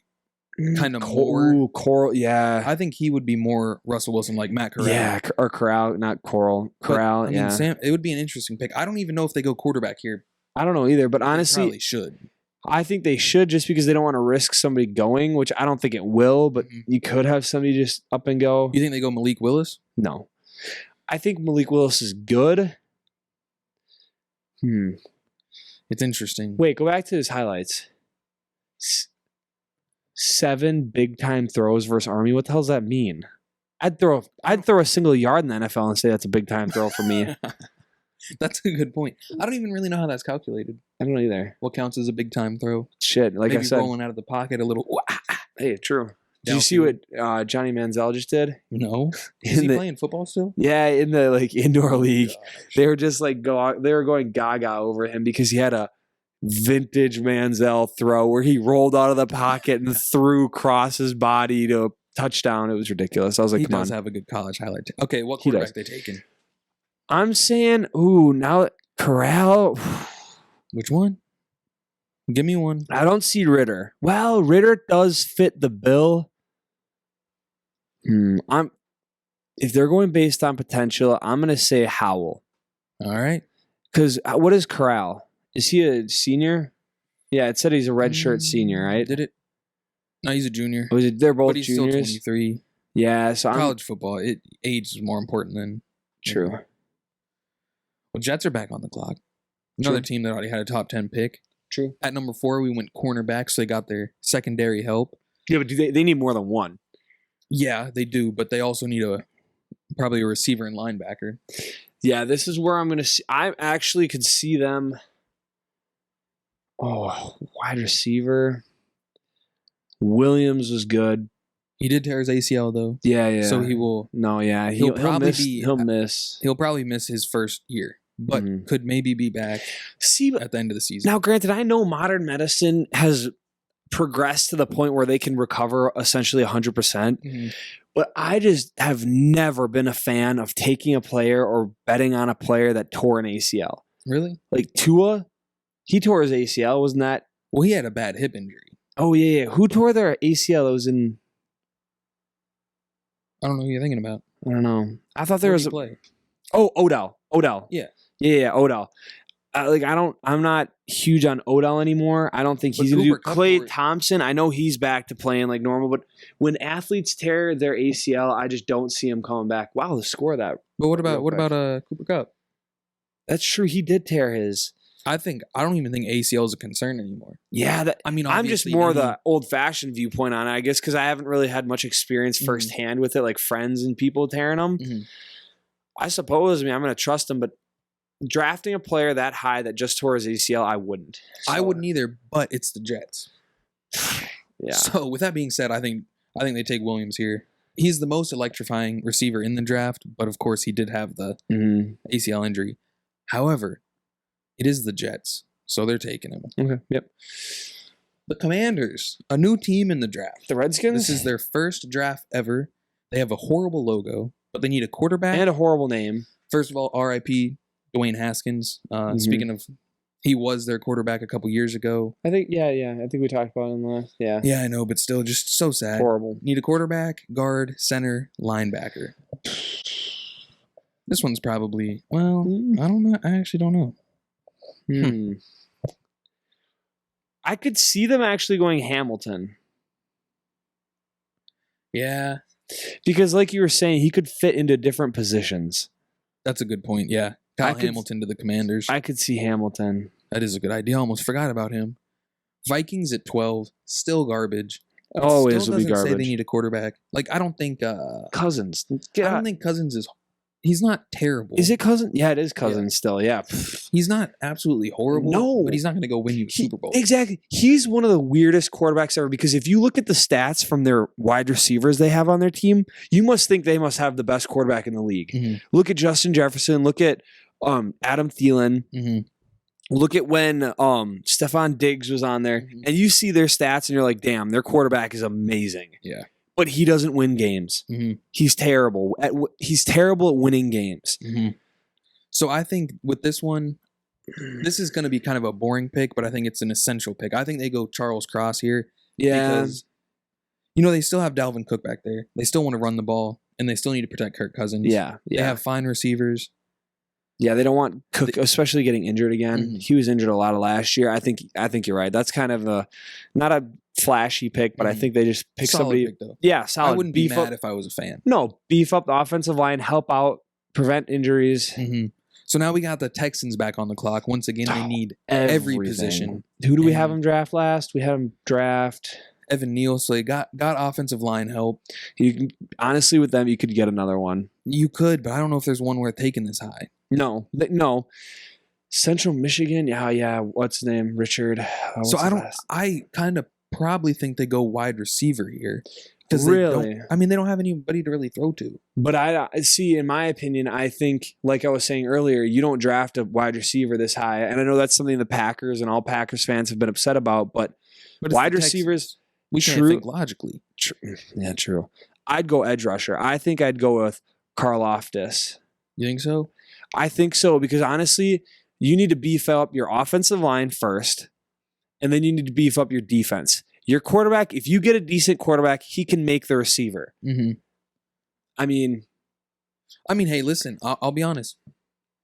Speaker 2: kind of more,
Speaker 1: Coral. Yeah,
Speaker 2: I think he would be more Russell Wilson, like Matt Corral.
Speaker 1: yeah, or Corral, not Coral.
Speaker 2: But,
Speaker 1: Corral.
Speaker 2: I mean,
Speaker 1: Yeah,
Speaker 2: Sam, it would be an interesting pick. I don't even know if they go quarterback here.
Speaker 1: I don't know either. But
Speaker 2: They
Speaker 1: honestly,
Speaker 2: probably should.
Speaker 1: I think they should just because they don't want to risk somebody going, which I don't think it will. But
Speaker 2: Mhm.
Speaker 1: you could have somebody just up and go.
Speaker 2: You think they go Malik Willis?
Speaker 1: No, I think Malik Willis is good.
Speaker 2: It's interesting.
Speaker 1: Wait, go back to his highlights. 7 big time throws versus Army. What the hell does that mean? I'd throw a single yard in the NFL and say that's a big time throw for me.
Speaker 2: That's a good point. I don't even really know how that's calculated.
Speaker 1: I don't know either.
Speaker 2: What counts as a big time throw?
Speaker 1: Shit, like
Speaker 2: Maybe
Speaker 1: I said.
Speaker 2: rolling out of the pocket a little.
Speaker 1: Hey, true. Did you see what Johnny Manziel just did?
Speaker 2: No. Is he playing football still?
Speaker 1: Yeah, in the indoor league,
Speaker 2: Gosh.
Speaker 1: they were just they were going gaga over him because he had a vintage Manziel throw where he rolled out of the pocket and threw across his body to a touchdown. It was ridiculous. I was like,
Speaker 2: He
Speaker 1: come
Speaker 2: does
Speaker 1: on.
Speaker 2: have a good college highlight. Okay, what
Speaker 1: He
Speaker 2: quarterback they taking?
Speaker 1: I'm saying, now Corral.
Speaker 2: Which one? Give me one.
Speaker 1: I don't see Ritter. Well, Ritter does fit the bill. If they're going based on potential, I'm going to say Howell.
Speaker 2: All right.
Speaker 1: Because what is Corral? Is he a senior? Yeah, it said he's a redshirt senior, right?
Speaker 2: Did it? No, he's a junior.
Speaker 1: They're both
Speaker 2: But he's
Speaker 1: juniors.
Speaker 2: still 23.
Speaker 1: Yeah, so I'm
Speaker 2: College football, age is more important than
Speaker 1: true.
Speaker 2: Well, Jets are back on the clock. Another
Speaker 1: True.
Speaker 2: team that already had a top 10 pick.
Speaker 1: True.
Speaker 2: At number 4, we went cornerback, so they got their secondary help.
Speaker 1: Yeah, but they need more than one.
Speaker 2: Yeah, they do, but they also need probably a receiver and linebacker.
Speaker 1: Yeah, this is where I'm going to see. I actually could see them. Oh, wide receiver. Williams was good.
Speaker 2: He did tear his ACL though,
Speaker 1: Yeah.
Speaker 2: so he will.
Speaker 1: No, yeah,
Speaker 2: He'll probably be-
Speaker 1: He'll miss.
Speaker 2: He'll probably miss his first year, but
Speaker 1: Mhm.
Speaker 2: could maybe be back
Speaker 1: See, but
Speaker 2: at the end of the season.
Speaker 1: now, granted, I know modern medicine has progressed to the point where they can recover essentially 100%.
Speaker 2: Mhm.
Speaker 1: But I just have never been a fan of taking a player or betting on a player that tore an ACL.
Speaker 2: Really?
Speaker 1: Like Tua, he tore his ACL, wasn't that?
Speaker 2: Well, he had a bad hip injury.
Speaker 1: Oh, yeah. Who tore their ACL? That was in,
Speaker 2: I don't know who you're thinking about.
Speaker 1: I don't know. I thought there
Speaker 2: Where'd
Speaker 1: was
Speaker 2: he
Speaker 1: a,
Speaker 2: play.
Speaker 1: Odell.
Speaker 2: Yeah.
Speaker 1: Yeah, Odell. I'm not huge on Odell anymore. I don't think
Speaker 2: But
Speaker 1: he's going to do
Speaker 2: Cooper Kupp
Speaker 1: Clay
Speaker 2: tore-
Speaker 1: Thompson. I know he's back to playing like normal, but when athletes tear their ACL, I just don't see him coming back. Wow, the score of that.
Speaker 2: But what
Speaker 1: Real
Speaker 2: about Cooper Kupp?
Speaker 1: That's true. He did tear his.
Speaker 2: I don't even think ACL is a concern anymore.
Speaker 1: Yeah,
Speaker 2: I mean,
Speaker 1: I'm just
Speaker 2: obviously,
Speaker 1: more
Speaker 2: any-
Speaker 1: the old-fashioned viewpoint on it, I guess, because I haven't really had much experience
Speaker 2: Mhm.
Speaker 1: firsthand with it, like friends and people tearing them.
Speaker 2: Mhm.
Speaker 1: I suppose. I'm going to trust them, but drafting a player that high that just tore his ACL, I wouldn't.
Speaker 2: I
Speaker 1: So,
Speaker 2: wouldn't either, but it's the Jets.
Speaker 1: Yeah.
Speaker 2: So with that being said, I think they take Williams here. He's the most electrifying receiver in the draft, but of course he did have the
Speaker 1: Mhm.
Speaker 2: ACL injury. However, it is the Jets, so they're taking him.
Speaker 1: Okay. Yep.
Speaker 2: The Commanders, a new team in the draft.
Speaker 1: The Redskins
Speaker 2: This is their first draft ever. They have a horrible logo, but they need a quarterback.
Speaker 1: and a horrible name.
Speaker 2: First of all, R.I.P. Dwayne Haskins. Speaking of He was their quarterback a couple years ago.
Speaker 1: I think, yeah. I think we talked about it in the last, yeah.
Speaker 2: Yeah, I know, but still just so sad.
Speaker 1: Horrible.
Speaker 2: Need a quarterback, guard, center, linebacker. This one's probably, well, I don't know. I actually don't know.
Speaker 1: I could see them actually going Hamilton.
Speaker 2: Yeah.
Speaker 1: Because like you were saying, he could fit into different positions.
Speaker 2: That's a good point, yeah. Kyle Hamilton to the Commanders.
Speaker 1: I could see Hamilton.
Speaker 2: That is a good idea. I almost forgot about him. Vikings at 12, still garbage.
Speaker 1: Always will be garbage.
Speaker 2: Say they need a quarterback. Like, I don't think
Speaker 1: Cousins.
Speaker 2: I don't think Cousins is. He's not terrible.
Speaker 1: Is it Cousins? Yeah, it is Cousins still. Yeah.
Speaker 2: He's not absolutely horrible.
Speaker 1: No.
Speaker 2: But he's not going to go win you a Super Bowl.
Speaker 1: Exactly. He's one of the weirdest quarterbacks ever because if you look at the stats from their wide receivers they have on their team, you must think they must have the best quarterback in the league.
Speaker 2: Mm-hmm.
Speaker 1: Look at Justin Jefferson. Look at Adam Thielen.
Speaker 2: Mm-hmm.
Speaker 1: Look at when Stephon Diggs was on there, and you see their stats, and you're like, damn, their quarterback is amazing.
Speaker 2: Yeah.
Speaker 1: But he doesn't win games.
Speaker 2: Mm-hmm.
Speaker 1: He's terrible. He's terrible at winning games.
Speaker 2: Mm-hmm. So I think with this one, this is going to be kind of a boring pick, but I think it's an essential pick. I think they go Charles Cross here.
Speaker 1: Yeah.
Speaker 2: Because, you know, they still have Dalvin Cook back there. They still want to run the ball, and they still need to protect Kirk Cousins.
Speaker 1: Yeah.
Speaker 2: They have fine receivers.
Speaker 1: Yeah, they don't want Cook, especially getting injured again.
Speaker 2: Mm-hmm.
Speaker 1: He was injured a lot of last year. I think you're right. That's kind of not a flashy pick, but I think they just pick
Speaker 2: solid
Speaker 1: somebody.
Speaker 2: Pick, though.
Speaker 1: Yeah, solid.
Speaker 2: I wouldn't be mad if I was a fan.
Speaker 1: No, beef up the offensive line, help out, prevent injuries.
Speaker 2: Mm-hmm. So now we got the Texans back on the clock. Once again, they need every position.
Speaker 1: Who do we have them draft last? We had them draft
Speaker 2: Evan Neal. So they got offensive line help.
Speaker 1: You can, honestly, with them, you could get another one.
Speaker 2: You could, but I don't know if there's one worth taking this high.
Speaker 1: No. Central Michigan, yeah. What's his name? Richard.
Speaker 2: I kind of probably think they go wide receiver here.
Speaker 1: Really?
Speaker 2: They don't have anybody to really throw to.
Speaker 1: But I see, in my opinion, I think, like I was saying earlier, you don't draft a wide receiver this high. And I know that's something the Packers and all Packers fans have been upset about, but wide receivers,
Speaker 2: we can't think logically.
Speaker 1: Yeah, true. I'd go edge rusher. I think I'd go with Karlaftis.
Speaker 2: You think so?
Speaker 1: I think so, because honestly, you need to beef up your offensive line first, and then you need to beef up your defense. Your quarterback, if you get a decent quarterback, he can make the receiver.
Speaker 2: Mm-hmm.
Speaker 1: I mean,
Speaker 2: hey, listen, I'll be honest.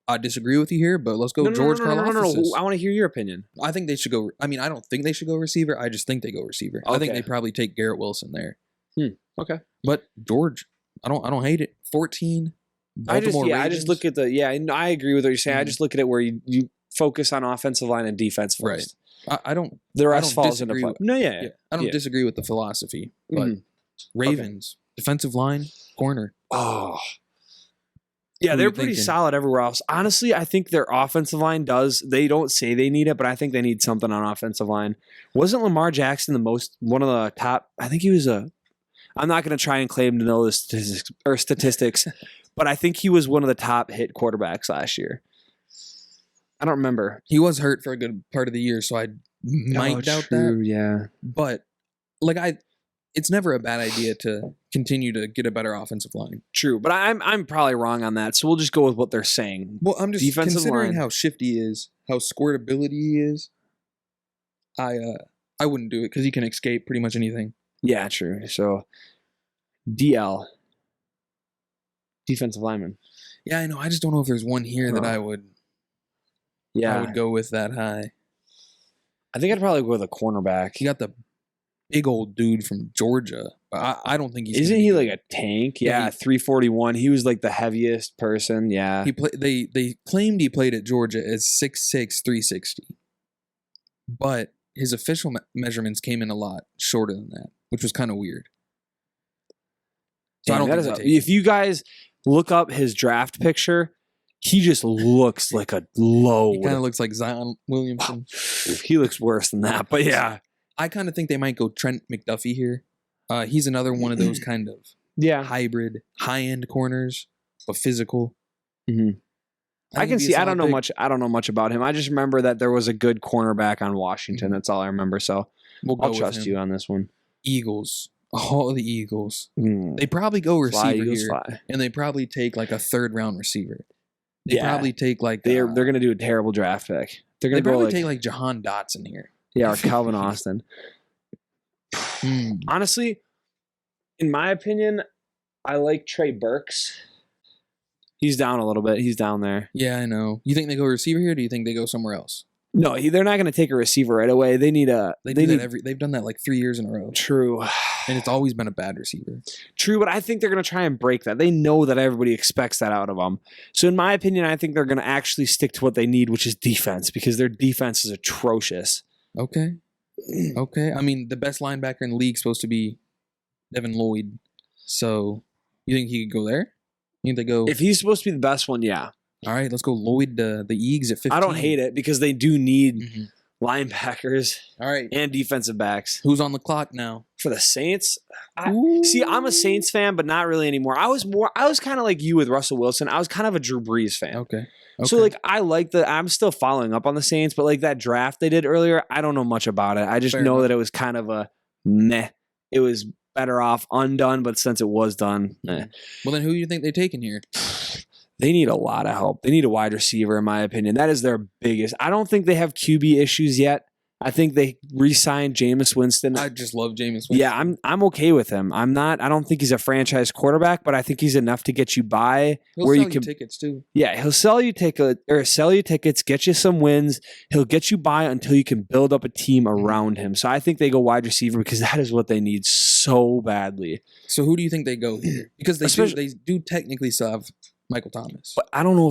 Speaker 2: I disagree with you here, but let's go George Karlaftis.
Speaker 1: No. I want to hear your opinion.
Speaker 2: I think they should go. I don't think they should go receiver. I just think they go receiver. Okay. I think they probably take Garrett Wilson there.
Speaker 1: Okay.
Speaker 2: But George, I don't hate it. 14.
Speaker 1: I just look at and I agree with what you're saying. I just look at it where you focus on offensive line and defense first.
Speaker 2: Right. I don't.
Speaker 1: The rest falls into play.
Speaker 2: I don't disagree with the philosophy, but Ravens defensive line corner.
Speaker 1: Oh. Yeah, they're pretty solid everywhere else. Honestly, I think their offensive line they don't say they need it, but I think they need something on offensive line. Wasn't Lamar Jackson one of the top? I think he was I'm not going to try and claim to know the statistics, but I think he was one of the top hit quarterbacks last year. I don't remember.
Speaker 2: He was hurt for a good part of the year, so I might doubt that.
Speaker 1: Yeah.
Speaker 2: But it's never a bad idea to continue to get a better offensive line.
Speaker 1: True, but I'm probably wrong on that, so we'll just go with what they're saying.
Speaker 2: Well, I'm just considering how shifty he is, how squirtability he is. I wouldn't do it because he can escape pretty much anything.
Speaker 1: Yeah, true. So, DL, defensive lineman.
Speaker 2: Yeah, I know. I just don't know if there's one here that I would. Yeah, I would go with that high.
Speaker 1: I think I'd probably go with a cornerback.
Speaker 2: He got the big old dude from Georgia. I don't think he's.
Speaker 1: Isn't he like a tank? Yeah, 341. He was like the heaviest person. Yeah.
Speaker 2: They claimed he played at Georgia as 6'6", 360. But his official measurements came in a lot shorter than that, which was kind of weird. So I don't think
Speaker 1: if you guys look up his draft picture, he just looks like a load.
Speaker 2: He kind of looks like Zion Williamson.
Speaker 1: He looks worse than that, but yeah.
Speaker 2: I kind of think they might go Trent McDuffie here. He's another one of those kind of hybrid, high-end corners, but physical.
Speaker 1: Mm-hmm. I can see. I don't know much about him. I just remember that there was a good cornerback on Washington. That's all I remember. So I'll trust you on this one.
Speaker 2: Eagles. All the Eagles. They probably go receiver here, and they probably take like a third-round receiver. They probably take like
Speaker 1: they're going to do a terrible draft pick. They're
Speaker 2: They
Speaker 1: gonna go
Speaker 2: probably
Speaker 1: like
Speaker 2: take like Jahan Dotson here.
Speaker 1: yeah, or Calvin Austin.
Speaker 2: Hmm.
Speaker 1: Honestly, in my opinion, I like Trey Burks. He's down a little bit. He's down there.
Speaker 2: Yeah, I know. You think they go receiver here? Or do you think they go somewhere else?
Speaker 1: No, they're not going to take a receiver right away. They need a.
Speaker 2: They
Speaker 1: need
Speaker 2: that they've done that like 3 years in a row,
Speaker 1: true,
Speaker 2: and it's always been a bad receiver.
Speaker 1: true. But I think they're going to try and break that. They know that everybody expects that out of them. So in my opinion, I think they're going to actually stick to what they need, which is defense, because their defense is atrocious.
Speaker 2: Okay. I mean, the best linebacker in the league is supposed to be Devin Lloyd. So you think he could go there? You think they go?
Speaker 1: If he's supposed to be the best one, yeah.
Speaker 2: All right, let's go Lloyd, the Eags at 15.
Speaker 1: I don't hate it because they do need
Speaker 2: Mhm.
Speaker 1: linebackers
Speaker 2: All right.
Speaker 1: and defensive backs.
Speaker 2: Who's on the clock now?
Speaker 1: For the Saints,
Speaker 2: Ooh.
Speaker 1: see, I'm a Saints fan, but not really anymore. I was kind of like you with Russell Wilson. I was kind of a Drew Brees fan.
Speaker 2: Okay.
Speaker 1: So like I'm still following up on the Saints, but like that draft they did earlier, I don't know much about it. I just
Speaker 2: Fair
Speaker 1: know
Speaker 2: enough.
Speaker 1: that it was kind of a meh. It was better off undone, but since it was done,
Speaker 2: Well, then who do you think they're taking here?
Speaker 1: they need a lot of help. They need a wide receiver, in my opinion. That is their biggest. I don't think they have QB issues yet. I think they re-signed Jameis Winston.
Speaker 2: I just love Jameis Winston.
Speaker 1: Yeah, I'm okay with him. I don't think he's a franchise quarterback, but I think he's enough to get you by
Speaker 2: He'll
Speaker 1: where
Speaker 2: sell
Speaker 1: you can
Speaker 2: tickets too.
Speaker 1: Yeah, he'll sell you tickets, get you some wins. He'll get you by until you can build up a team around him. So I think they go wide receiver because that is what they need so badly.
Speaker 2: So who do you think they go here? Because they do technically still have Michael Thomas.
Speaker 1: But I don't know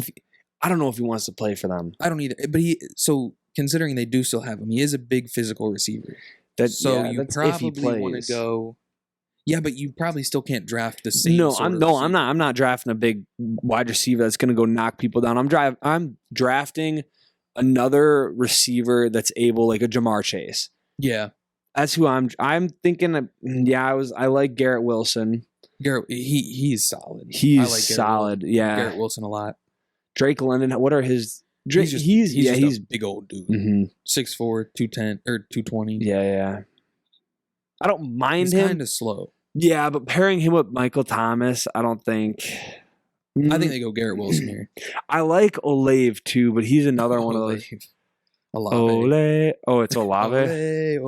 Speaker 1: if he wants to play for them.
Speaker 2: I don't either. But considering they do still have him, he is a big physical receiver.
Speaker 1: That's
Speaker 2: You
Speaker 1: if he
Speaker 2: probably want to
Speaker 1: plays.
Speaker 2: go. Yeah, but you probably still can't draft the same.
Speaker 1: No,
Speaker 2: sort of
Speaker 1: I'm not. I'm not drafting a big wide receiver that's going to go knock people down. I'm drafting another receiver that's able, like a Jamar Chase.
Speaker 2: Yeah,
Speaker 1: That's who I'm thinking. I like Garrett Wilson.
Speaker 2: Garrett, he's solid.
Speaker 1: He's
Speaker 2: I like Garrett
Speaker 1: solid. Yeah,
Speaker 2: Garrett Wilson a lot.
Speaker 1: Drake London. What are his? Drake,
Speaker 2: He's
Speaker 1: he's
Speaker 2: a big old dude.
Speaker 1: mhm.
Speaker 2: 6'4", 210 or 220.
Speaker 1: Yeah. I don't mind
Speaker 2: He's
Speaker 1: him.
Speaker 2: kind of slow.
Speaker 1: Yeah, but pairing him with Michael Thomas, I don't think.
Speaker 2: I think they go Garrett Wilson here.
Speaker 1: I like Olave too, but he's another one of those.
Speaker 2: Olave.
Speaker 1: Oh, it's Olave.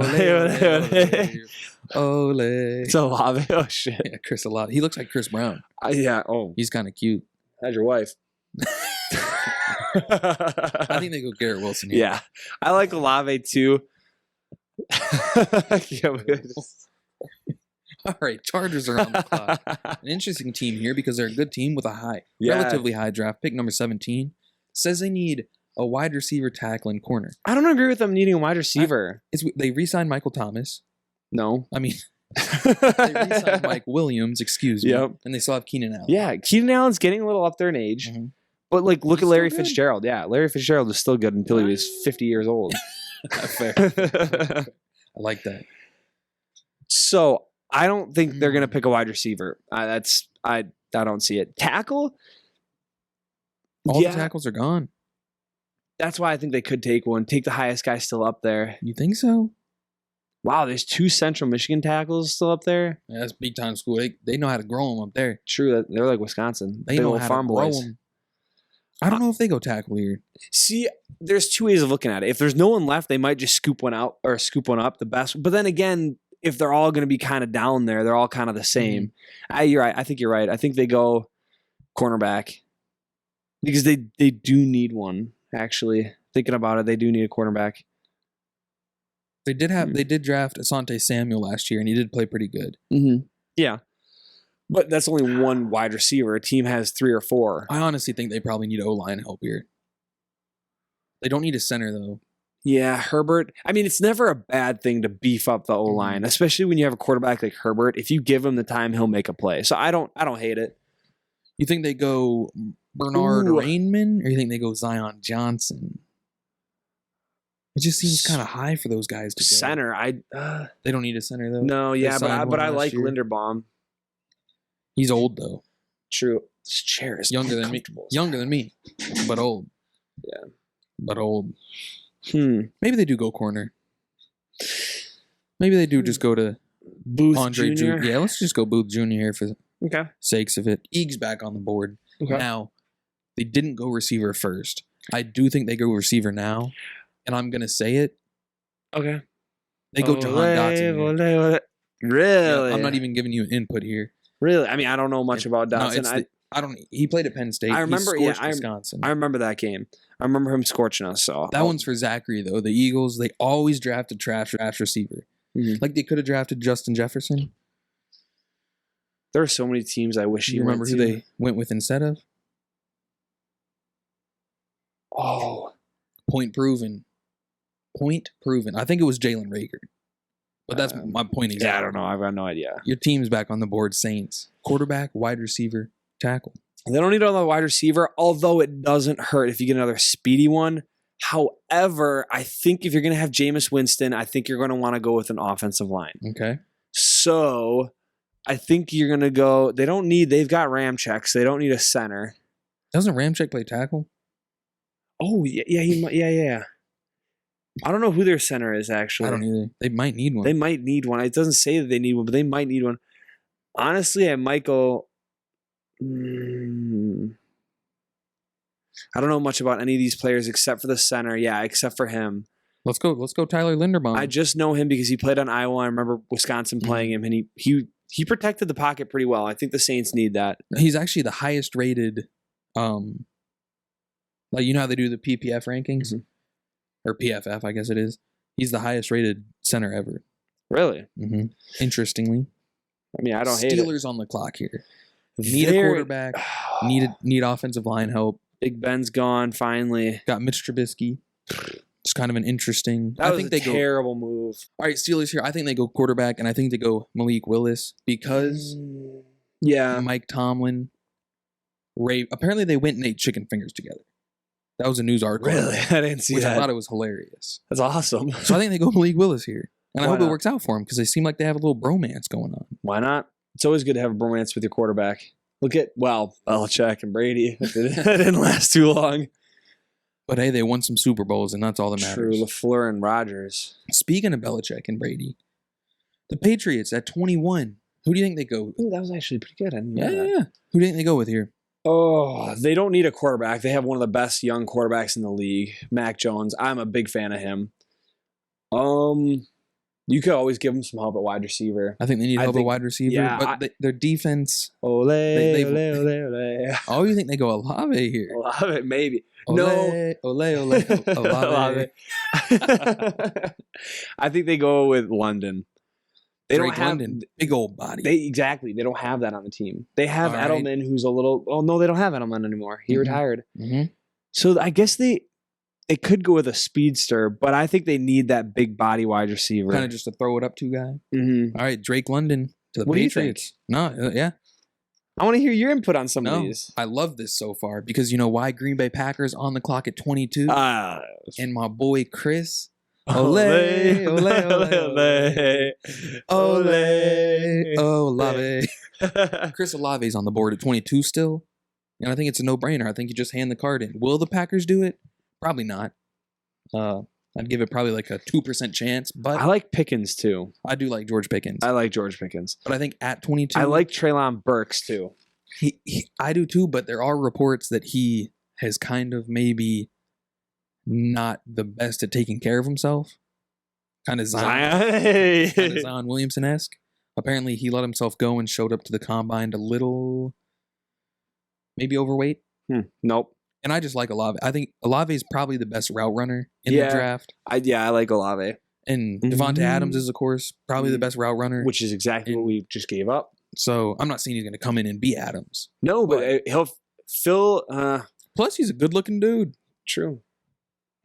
Speaker 2: Ole.
Speaker 1: It's Olave. Oh shit.
Speaker 2: Yeah, Chris Olave. He looks like Chris Brown.
Speaker 1: Yeah. Oh,
Speaker 2: He's kind of cute.
Speaker 1: how's your wife?
Speaker 2: I think they go Garrett Wilson here.
Speaker 1: Yeah, I like Olave too.
Speaker 2: All right, Chargers are on the clock. An interesting team here because they're a good team with a
Speaker 1: Yeah.
Speaker 2: relatively high draft pick, number 17. Says they need a wide receiver, tackle, and corner.
Speaker 1: I don't agree with them needing a wide receiver.
Speaker 2: They re-signed Michael Thomas.
Speaker 1: No.
Speaker 2: I mean, they re-signed Mike Williams, excuse me.
Speaker 1: Yep.
Speaker 2: And they still have Keenan Allen.
Speaker 1: Yeah, Keenan Allen's getting a little up there in age.
Speaker 2: Mhm.
Speaker 1: But like, look
Speaker 2: He's
Speaker 1: at Larry
Speaker 2: still good.
Speaker 1: Fitzgerald. Yeah, Larry Fitzgerald is still good until he was 50 years old.
Speaker 2: Fair. I like that.
Speaker 1: So I don't think they're gonna pick a wide receiver. I don't see it. Tackle.
Speaker 2: All the tackles are gone.
Speaker 1: That's why I think they could take one. Take the highest guy still up there.
Speaker 2: You think so?
Speaker 1: Wow, there's 2 Central Michigan tackles still up there.
Speaker 2: Yeah, that's big time school. They know how to grow them up there.
Speaker 1: True, they're like Wisconsin.
Speaker 2: They
Speaker 1: Big
Speaker 2: know
Speaker 1: old
Speaker 2: how
Speaker 1: farm
Speaker 2: to grow
Speaker 1: boys.
Speaker 2: them. I don't know if they go tackle here.
Speaker 1: See, there's 2 ways of looking at it. If there's no one left, they might just scoop one out or scoop one up, the best. But then again, if they're all going to be kind of down there, they're all kind of the same. You're right. I think you're right. I think they go cornerback because they do need one. Actually, thinking about it, they do need a cornerback.
Speaker 2: They did draft Asante Samuel last year, and he did play pretty good.
Speaker 1: Mm-hmm. Yeah, but that's only one wide receiver. A team has 3 or 4.
Speaker 2: I honestly think they probably need O-line help here. They don't need a center though.
Speaker 1: Yeah, Herbert. I mean, it's never a bad thing to beef up the O-line, especially when you have a quarterback like Herbert. If you give him the time, he'll make a play. So I don't hate it.
Speaker 2: You think they go Bernard
Speaker 1: Ooh.
Speaker 2: Rainman, or you think they go Zion Johnson? It just seems kind of high for those guys to go.
Speaker 1: Center.
Speaker 2: They don't need a center though.
Speaker 1: No,
Speaker 2: They
Speaker 1: yeah,
Speaker 2: signed
Speaker 1: but
Speaker 2: one
Speaker 1: I
Speaker 2: last
Speaker 1: like
Speaker 2: year.
Speaker 1: Linderbaum.
Speaker 2: He's old though.
Speaker 1: True. This chair is
Speaker 2: Younger than me.
Speaker 1: uncomfortable.
Speaker 2: Younger than me, but old.
Speaker 1: Yeah.
Speaker 2: But old.
Speaker 1: Maybe
Speaker 2: they do go corner. Maybe they do just go to
Speaker 1: Booth
Speaker 2: Andre
Speaker 1: Jr.
Speaker 2: Jr. Yeah, let's just go Booth Jr. here for
Speaker 1: Okay.
Speaker 2: sakes of it. Eag's back on the board.
Speaker 1: Okay.
Speaker 2: Now, they didn't go receiver first. I do think they go receiver now. and I'm gonna say it.
Speaker 1: Okay.
Speaker 2: They go Jahan Dotson. here.
Speaker 1: Really?
Speaker 2: Yeah, I'm not even giving you input here.
Speaker 1: Really? I mean, I don't know much about Dotson.
Speaker 2: I don't. He played at Penn State.
Speaker 1: I remember.
Speaker 2: He scorched Wisconsin.
Speaker 1: I remember that game. I remember him scorching us. So
Speaker 2: that one's for Zachary though. The Eagles, they always draft a trash receiver.
Speaker 1: Mm-hmm.
Speaker 2: Like they could have drafted Justin Jefferson.
Speaker 1: There are so many teams I wish
Speaker 2: you remember who they went with instead of.
Speaker 1: Oh,
Speaker 2: point proven. I think it was Jalen Rager. But that's my point exactly.
Speaker 1: Yeah, I don't know. I've got no idea.
Speaker 2: Your team's back on the board, Saints. Quarterback, wide receiver, tackle.
Speaker 1: They don't need another wide receiver, although it doesn't hurt if you get another speedy one. However, I think if you're going to have Jameis Winston, I think you're going to want to go with an offensive line.
Speaker 2: Okay.
Speaker 1: So I think you're going to go. They've got Ramchek, so they don't need a center.
Speaker 2: Doesn't Ramchek play tackle?
Speaker 1: Oh, yeah. I don't know who their center is, actually.
Speaker 2: I don't either. They might need one.
Speaker 1: They might need one. It doesn't say that they need one, but they might need one. Honestly, I might go. I don't know much about any of these players except for the center. Yeah, except for him.
Speaker 2: Let's go Tyler Linderbaum.
Speaker 1: I just know him because he played on Iowa. I remember Wisconsin playing him, and he protected the pocket pretty well. I think the Saints need that.
Speaker 2: He's actually the highest rated. Like, you know how they do the PPF rankings? Mm-hmm. Or PFF, I guess it is. He's the highest rated center ever.
Speaker 1: Really?
Speaker 2: Mm-hmm. Interestingly.
Speaker 1: I mean, I don't hate it.
Speaker 2: Steelers on the clock here. Need a quarterback. Need offensive line help.
Speaker 1: Big Ben's gone, finally.
Speaker 2: Got Mitch Trubisky. It's kind of an interesting...
Speaker 1: That was a terrible move.
Speaker 2: All right, Steelers here. I think they go quarterback, and I think they go Malik Willis because Mike Tomlin, apparently they went and ate chicken fingers together. That was a news article.
Speaker 1: Really? I didn't see that.
Speaker 2: I thought it was hilarious.
Speaker 1: That's awesome.
Speaker 2: So I think they go Malik Willis here. And I hope it works out for him because they seem like they have a little bromance going on.
Speaker 1: Why not? It's always good to have a bromance with your quarterback. Look at, Belichick and Brady. That didn't last too long.
Speaker 2: But hey, they won some Super Bowls, and that's all that matters.
Speaker 1: True, LaFleur and Rodgers.
Speaker 2: Speaking of Belichick and Brady, the Patriots at 21. Who do you think they go with?
Speaker 1: Ooh, that was actually pretty good.
Speaker 2: Yeah. Who do you think they go with here?
Speaker 1: Oh, they don't need a quarterback. They have one of the best young quarterbacks in the league, Mac Jones. I'm a big fan of him. You could always give them some help at wide receiver.
Speaker 2: I think they need help at wide receiver. Yeah, but their defense.
Speaker 1: Ole.
Speaker 2: Oh, you think they go Olave here?
Speaker 1: Olave, maybe.
Speaker 2: Ole.
Speaker 1: Olave. I think they go with London. They don't have
Speaker 2: London, big old body.
Speaker 1: They don't have that on the team. They have Edelman, who's a little. Oh no, they don't have Edelman anymore. He retired.
Speaker 2: Mm-hmm.
Speaker 1: So I guess they could go with a speedster, but I think they need that big body wide receiver,
Speaker 2: kind of just a throw it up to guy.
Speaker 1: Mm-hmm.
Speaker 2: All right, Drake London to the
Speaker 1: what
Speaker 2: Patriots.
Speaker 1: Do you think?
Speaker 2: No, yeah.
Speaker 1: I want to hear your input on some of these.
Speaker 2: I love this so far because you know why? Green Bay Packers on the clock at 22, and my boy Chris. Ole, ole, ole, ole, Olave. Chris Olave's on the board at 22 still, and I think it's a no-brainer. I think you just hand the card in. Will the Packers do it? Probably not. I'd give it probably like a 2% chance, but
Speaker 1: I like Pickens too.
Speaker 2: I do like George Pickens.
Speaker 1: I like George Pickens,
Speaker 2: but I think at 22,
Speaker 1: I like Treylon Burks too.
Speaker 2: I do too, but there are reports that he has kind of maybe not the best at taking care of himself. Kind of Zion Williamson-esque. Apparently, he let himself go and showed up to the combine a little, maybe overweight.
Speaker 1: Nope.
Speaker 2: And I just like Olave. I think Olave is probably the best route runner in the draft.
Speaker 1: I like Olave.
Speaker 2: And Devonta Adams is, of course, probably the best route runner.
Speaker 1: Which is exactly what we just gave up.
Speaker 2: So I'm not saying he's going to come in and be Adams.
Speaker 1: No, but he'll fill...
Speaker 2: plus, he's a good-looking dude.
Speaker 1: True.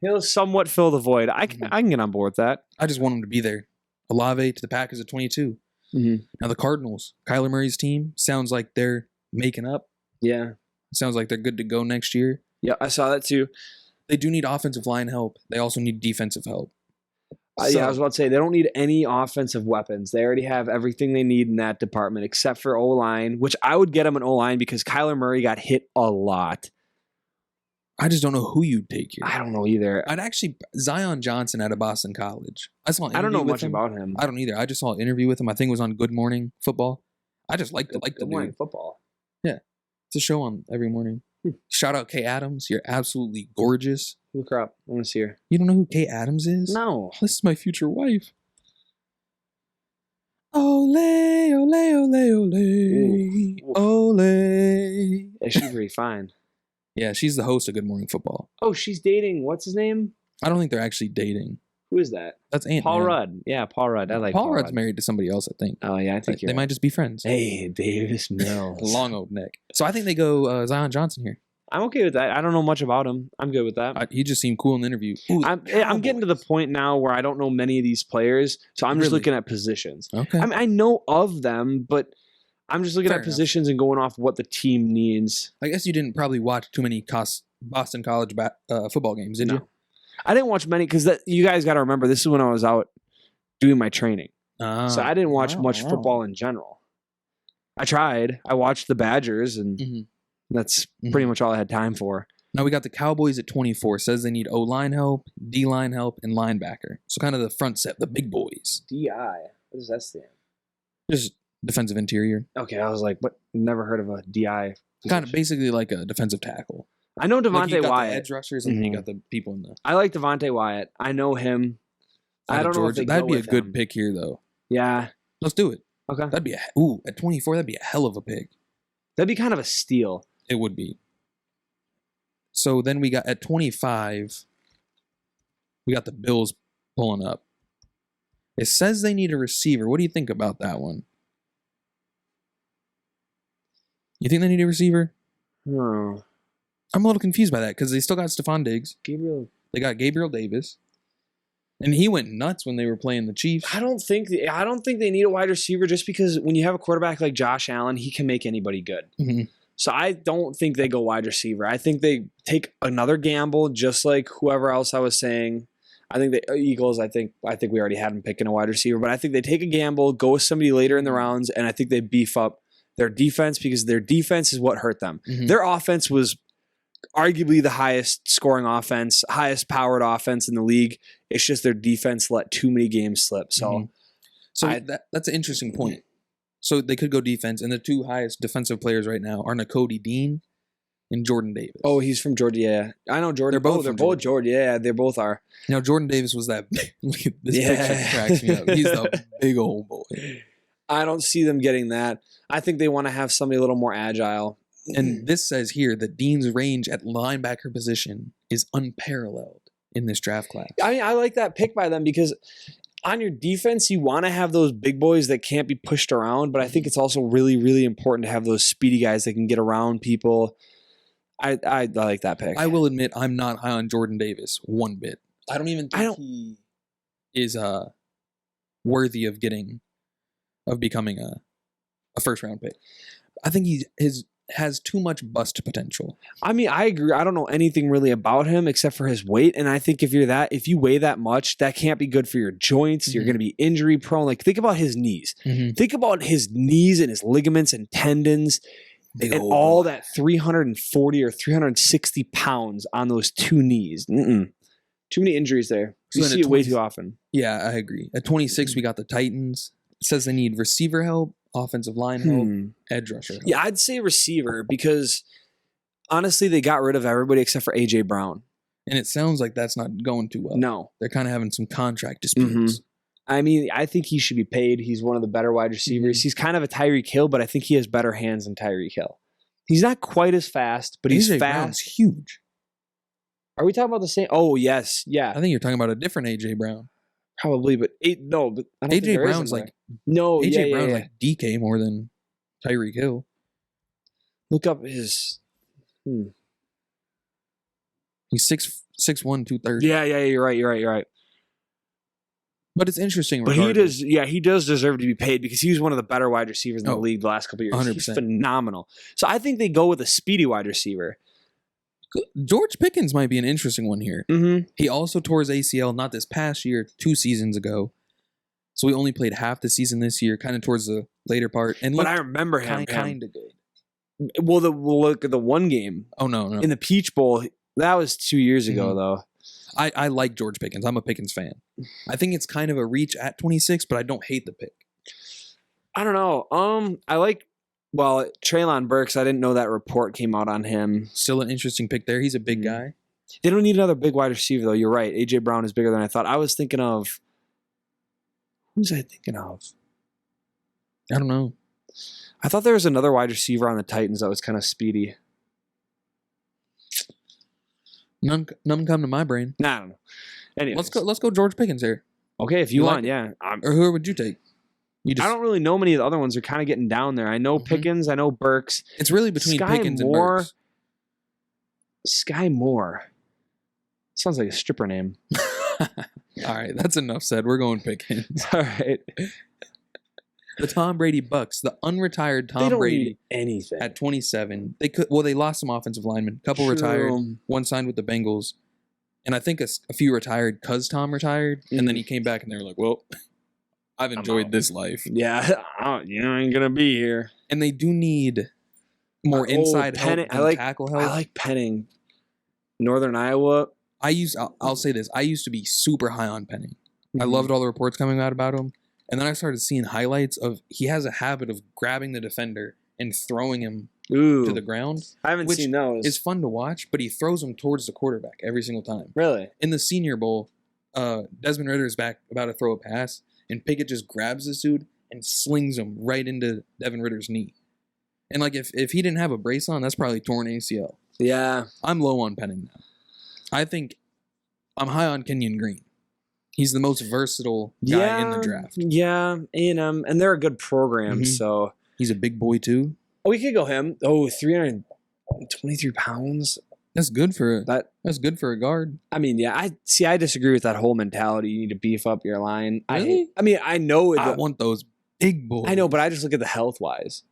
Speaker 1: He'll somewhat fill the void. I can get on board with that.
Speaker 2: I just want him to be there. Olave to the Packers at 22.
Speaker 1: Mm-hmm.
Speaker 2: Now the Cardinals, Kyler Murray's team, sounds like they're making up.
Speaker 1: Yeah.
Speaker 2: Sounds like they're good to go next year.
Speaker 1: Yeah, I saw that too.
Speaker 2: They do need offensive line help. They also need defensive help.
Speaker 1: Yeah, I was about to say, they don't need any offensive weapons. They already have everything they need in that department except for O-line, which I would get them an O-line because Kyler Murray got hit a lot.
Speaker 2: I just don't know who you'd take here.
Speaker 1: I don't know either.
Speaker 2: Zion Johnson out of Boston College. I
Speaker 1: don't know much about him.
Speaker 2: I don't either. I just saw an interview with him. I think it was on Good Morning Football. I just like the
Speaker 1: Good Morning Football.
Speaker 2: Yeah. It's a show on every morning. Shout out Kay Adams. You're absolutely gorgeous.
Speaker 1: Look her up. I want to see her.
Speaker 2: You don't know who Kay Adams is?
Speaker 1: No.
Speaker 2: This is my future wife. Ole, ole, ole, ole, ole.
Speaker 1: Yeah, she's pretty fine.
Speaker 2: Yeah, she's the host of Good Morning Football.
Speaker 1: Oh, she's dating. What's his name?
Speaker 2: I don't think they're actually dating.
Speaker 1: Who is that?
Speaker 2: That's Ant.
Speaker 1: Paul Rudd. Yeah, Paul Rudd. I like
Speaker 2: Paul Rudd's
Speaker 1: Rudd.
Speaker 2: married to somebody else, I think.
Speaker 1: Oh yeah, I think
Speaker 2: They might just be friends.
Speaker 1: Hey, Davis Mills.
Speaker 2: Long old neck. So I think they go Zion Johnson here.
Speaker 1: I'm okay with that. I don't know much about him. I'm good with that.
Speaker 2: He just seemed cool in the interview. Ooh,
Speaker 1: I'm getting to the point now where I don't know many of these players, so I'm just
Speaker 2: Really?
Speaker 1: looking at positions.
Speaker 2: Okay.
Speaker 1: I mean, I know of them, but I'm just looking
Speaker 2: Fair
Speaker 1: at
Speaker 2: enough.
Speaker 1: positions and going off what the team needs.
Speaker 2: I guess you didn't probably watch too many Boston College football games, did you?
Speaker 1: I didn't watch many because you guys got to remember this is when I was out doing my training, so I didn't watch much football in general. I tried. I watched the Badgers, and that's pretty much all I had time for.
Speaker 2: Now we got the Cowboys at 24. Says they need O-line help, D-line help, and linebacker. So kind of the front set, the big boys.
Speaker 1: DI. What does that stand?
Speaker 2: Just defensive interior.
Speaker 1: Okay, I was like, what? Never heard of a DI.
Speaker 2: Kind of basically like a defensive tackle.
Speaker 1: I know
Speaker 2: Like you
Speaker 1: Devontae
Speaker 2: got the
Speaker 1: Wyatt.
Speaker 2: edge rushers, and then you got the people in the.
Speaker 1: I like Devontae Wyatt. I know him. I don't know if they
Speaker 2: That'd
Speaker 1: go
Speaker 2: be a
Speaker 1: with
Speaker 2: good
Speaker 1: him.
Speaker 2: pick here, though.
Speaker 1: Yeah.
Speaker 2: Let's do it.
Speaker 1: Okay.
Speaker 2: That'd be at 24. That'd be a hell of a pick.
Speaker 1: That'd be kind of a steal.
Speaker 2: It would be. So then we got at 25. We got the Bills pulling up. It says they need a receiver. What do you think about that one? You think they need a receiver?
Speaker 1: No.
Speaker 2: I'm a little confused by that because they still got Stephon Diggs.
Speaker 1: Gabriel.
Speaker 2: They got Gabriel Davis. And he went nuts when they were playing the Chiefs.
Speaker 1: I don't think they need a wide receiver just because when you have a quarterback like Josh Allen, he can make anybody good.
Speaker 2: Mm-hmm.
Speaker 1: So I don't think they go wide receiver. I think they take another gamble, just like whoever else I was saying. I think the Eagles. I think we already had them picking a wide receiver, but I think they take a gamble, go with somebody later in the rounds, and I think they beef up their defense because their defense is what hurt them.
Speaker 2: Mm-hmm.
Speaker 1: Their offense was arguably the highest scoring offense, highest powered offense in the league. It's just their defense let too many games slip. So,
Speaker 2: that's an interesting point. So they could go defense, and the two highest defensive players right now are N'Kobe Dean and Jordan Davis.
Speaker 1: oh, he's from Georgia. Yeah, I know Jordan.
Speaker 2: They're both
Speaker 1: They're
Speaker 2: from
Speaker 1: both Georgia. Yeah, they both are.
Speaker 2: Now Jordan Davis was that. Look at this
Speaker 1: Yeah.
Speaker 2: picture cracks me up. He's the big old boy.
Speaker 1: I don't see them getting that. I think they want to have somebody a little more agile.
Speaker 2: And this says here that Dean's range at linebacker position is unparalleled in this draft class.
Speaker 1: I mean, I like that pick by them because on your defense, you want to have those big boys that can't be pushed around, but I think it's also really, really important to have those speedy guys that can get around people. I like that pick.
Speaker 2: I will admit I'm not high on Jordan Davis one bit. I don't even think he is worthy of becoming a first round pick. I think he has too much bust potential.
Speaker 1: I mean, I agree. I don't know anything really about him except for his weight, and I think if you weigh that much, that can't be good for your joints.
Speaker 2: Mm-hmm.
Speaker 1: You're going to be injury prone. Like think about his knees.
Speaker 2: Mm-hmm.
Speaker 1: Think about his knees and his ligaments and tendons.
Speaker 2: Big
Speaker 1: And
Speaker 2: old
Speaker 1: all
Speaker 2: boy.
Speaker 1: that 340 or 360 pounds on those two knees. Mm-mm. Too many injuries there.
Speaker 2: So
Speaker 1: You
Speaker 2: then
Speaker 1: see
Speaker 2: at
Speaker 1: it way
Speaker 2: 20
Speaker 1: too often.
Speaker 2: Yeah, I agree. At 26, we got the Titans. It says they need receiver help, offensive line help, edge rusher help.
Speaker 1: Yeah, I'd say receiver because honestly, they got rid of everybody except for A.J. Brown.
Speaker 2: And it sounds like that's not going too well.
Speaker 1: No.
Speaker 2: They're kind of having some contract disputes.
Speaker 1: I mean, I think he should be paid. He's one of the better wide receivers. He's kind of a Tyreek Hill, but I think he has better hands than Tyreek Hill. He's not quite as fast, but he's
Speaker 2: AJ
Speaker 1: fast.
Speaker 2: Brown's huge.
Speaker 1: Are we talking about the same? Oh, yes. Yeah,
Speaker 2: I think you're talking about a different AJ Brown.
Speaker 1: probably. But I don't think
Speaker 2: AJ
Speaker 1: there is
Speaker 2: Brown's
Speaker 1: anywhere.
Speaker 2: like
Speaker 1: No,
Speaker 2: AJ
Speaker 1: yeah,
Speaker 2: Brown's
Speaker 1: yeah.
Speaker 2: like DK more than Tyreek Hill.
Speaker 1: Look up his.
Speaker 2: He's 6'1", 230.
Speaker 1: Yeah, you're right.
Speaker 2: But it's interesting.
Speaker 1: But he
Speaker 2: regardless.
Speaker 1: does, he does deserve to be paid because he was one of the better wide receivers in the league the last couple of years.
Speaker 2: 100%.
Speaker 1: He's phenomenal. So I think they go with a speedy wide receiver.
Speaker 2: George Pickens might be an interesting one here.
Speaker 1: Mm-hmm.
Speaker 2: He also tore his ACL not this past year, 2 seasons ago. So he only played half the season this year, kind of towards the later part. And
Speaker 1: But I remember him.
Speaker 2: kind of good.
Speaker 1: Well, look at the one game
Speaker 2: Oh, no.
Speaker 1: in the Peach Bowl. That was 2 years ago,
Speaker 2: Mhm.
Speaker 1: though.
Speaker 2: I like George Pickens. I'm a Pickens fan. I think it's kind of a reach at 26, but I don't hate the pick.
Speaker 1: I don't know. I like Well, Treylon Burks, I didn't know that report came out on him.
Speaker 2: Still an interesting pick there. He's a big guy.
Speaker 1: They don't need another big wide receiver, though. You're right. A.J. Brown is bigger than I thought. I was thinking of... Who's I thinking of?
Speaker 2: I don't know.
Speaker 1: I thought there was another wide receiver on the Titans that was kind of speedy.
Speaker 2: None come to my brain.
Speaker 1: Nah, I don't know. Anyways.
Speaker 2: Let's go George Pickens here.
Speaker 1: Okay, if you want, yeah.
Speaker 2: Or who would you take?
Speaker 1: I don't really know many of the other ones. They're kind of getting down there. I know Pickens. I know Burks.
Speaker 2: It's really between Pickens and Burks.
Speaker 1: Sky Moore. Sounds like a stripper name.
Speaker 2: All right, that's enough said. We're going Pickens.
Speaker 1: All right.
Speaker 2: The Tom Brady Bucks, the unretired Tom
Speaker 1: They don't
Speaker 2: Brady
Speaker 1: need anything.
Speaker 2: at 27. They lost some offensive linemen. A couple retired. One signed with the Bengals. And I think a few retired because Tom retired. And then he came back and they were like, well, I've enjoyed this life.
Speaker 1: Yeah, you ain't going to be here.
Speaker 2: And they do need more inside help and tackle help.
Speaker 1: I like Penning. Northern Iowa.
Speaker 2: I'll say this. I used to be super high on Penning. I loved all the reports coming out about him. And then I started seeing highlights of he has a habit of grabbing the defender and throwing him to the ground.
Speaker 1: I haven't seen those.
Speaker 2: It's fun to watch, but he throws them towards the quarterback every single time.
Speaker 1: Really?
Speaker 2: In the Senior Bowl, Desmond Ridder is back about to throw a pass, and Pickett just grabs this dude and slings him right into Devin Ridder's knee. And like if he didn't have a brace on, that's probably torn ACL.
Speaker 1: Yeah.
Speaker 2: I'm low on Penning now. I think I'm high on Kenyon Green. He's the most versatile guy in the draft.
Speaker 1: Yeah, A&M, and they're a good program, so.
Speaker 2: He's a big boy, too.
Speaker 1: Oh, we could go him. Oh, 323 pounds.
Speaker 2: That's good for a guard.
Speaker 1: I mean, yeah, I disagree with that whole mentality. You need to beef up your line.
Speaker 2: Really?
Speaker 1: I know.
Speaker 2: I want those big boys.
Speaker 1: I know, but I just look at the health-wise.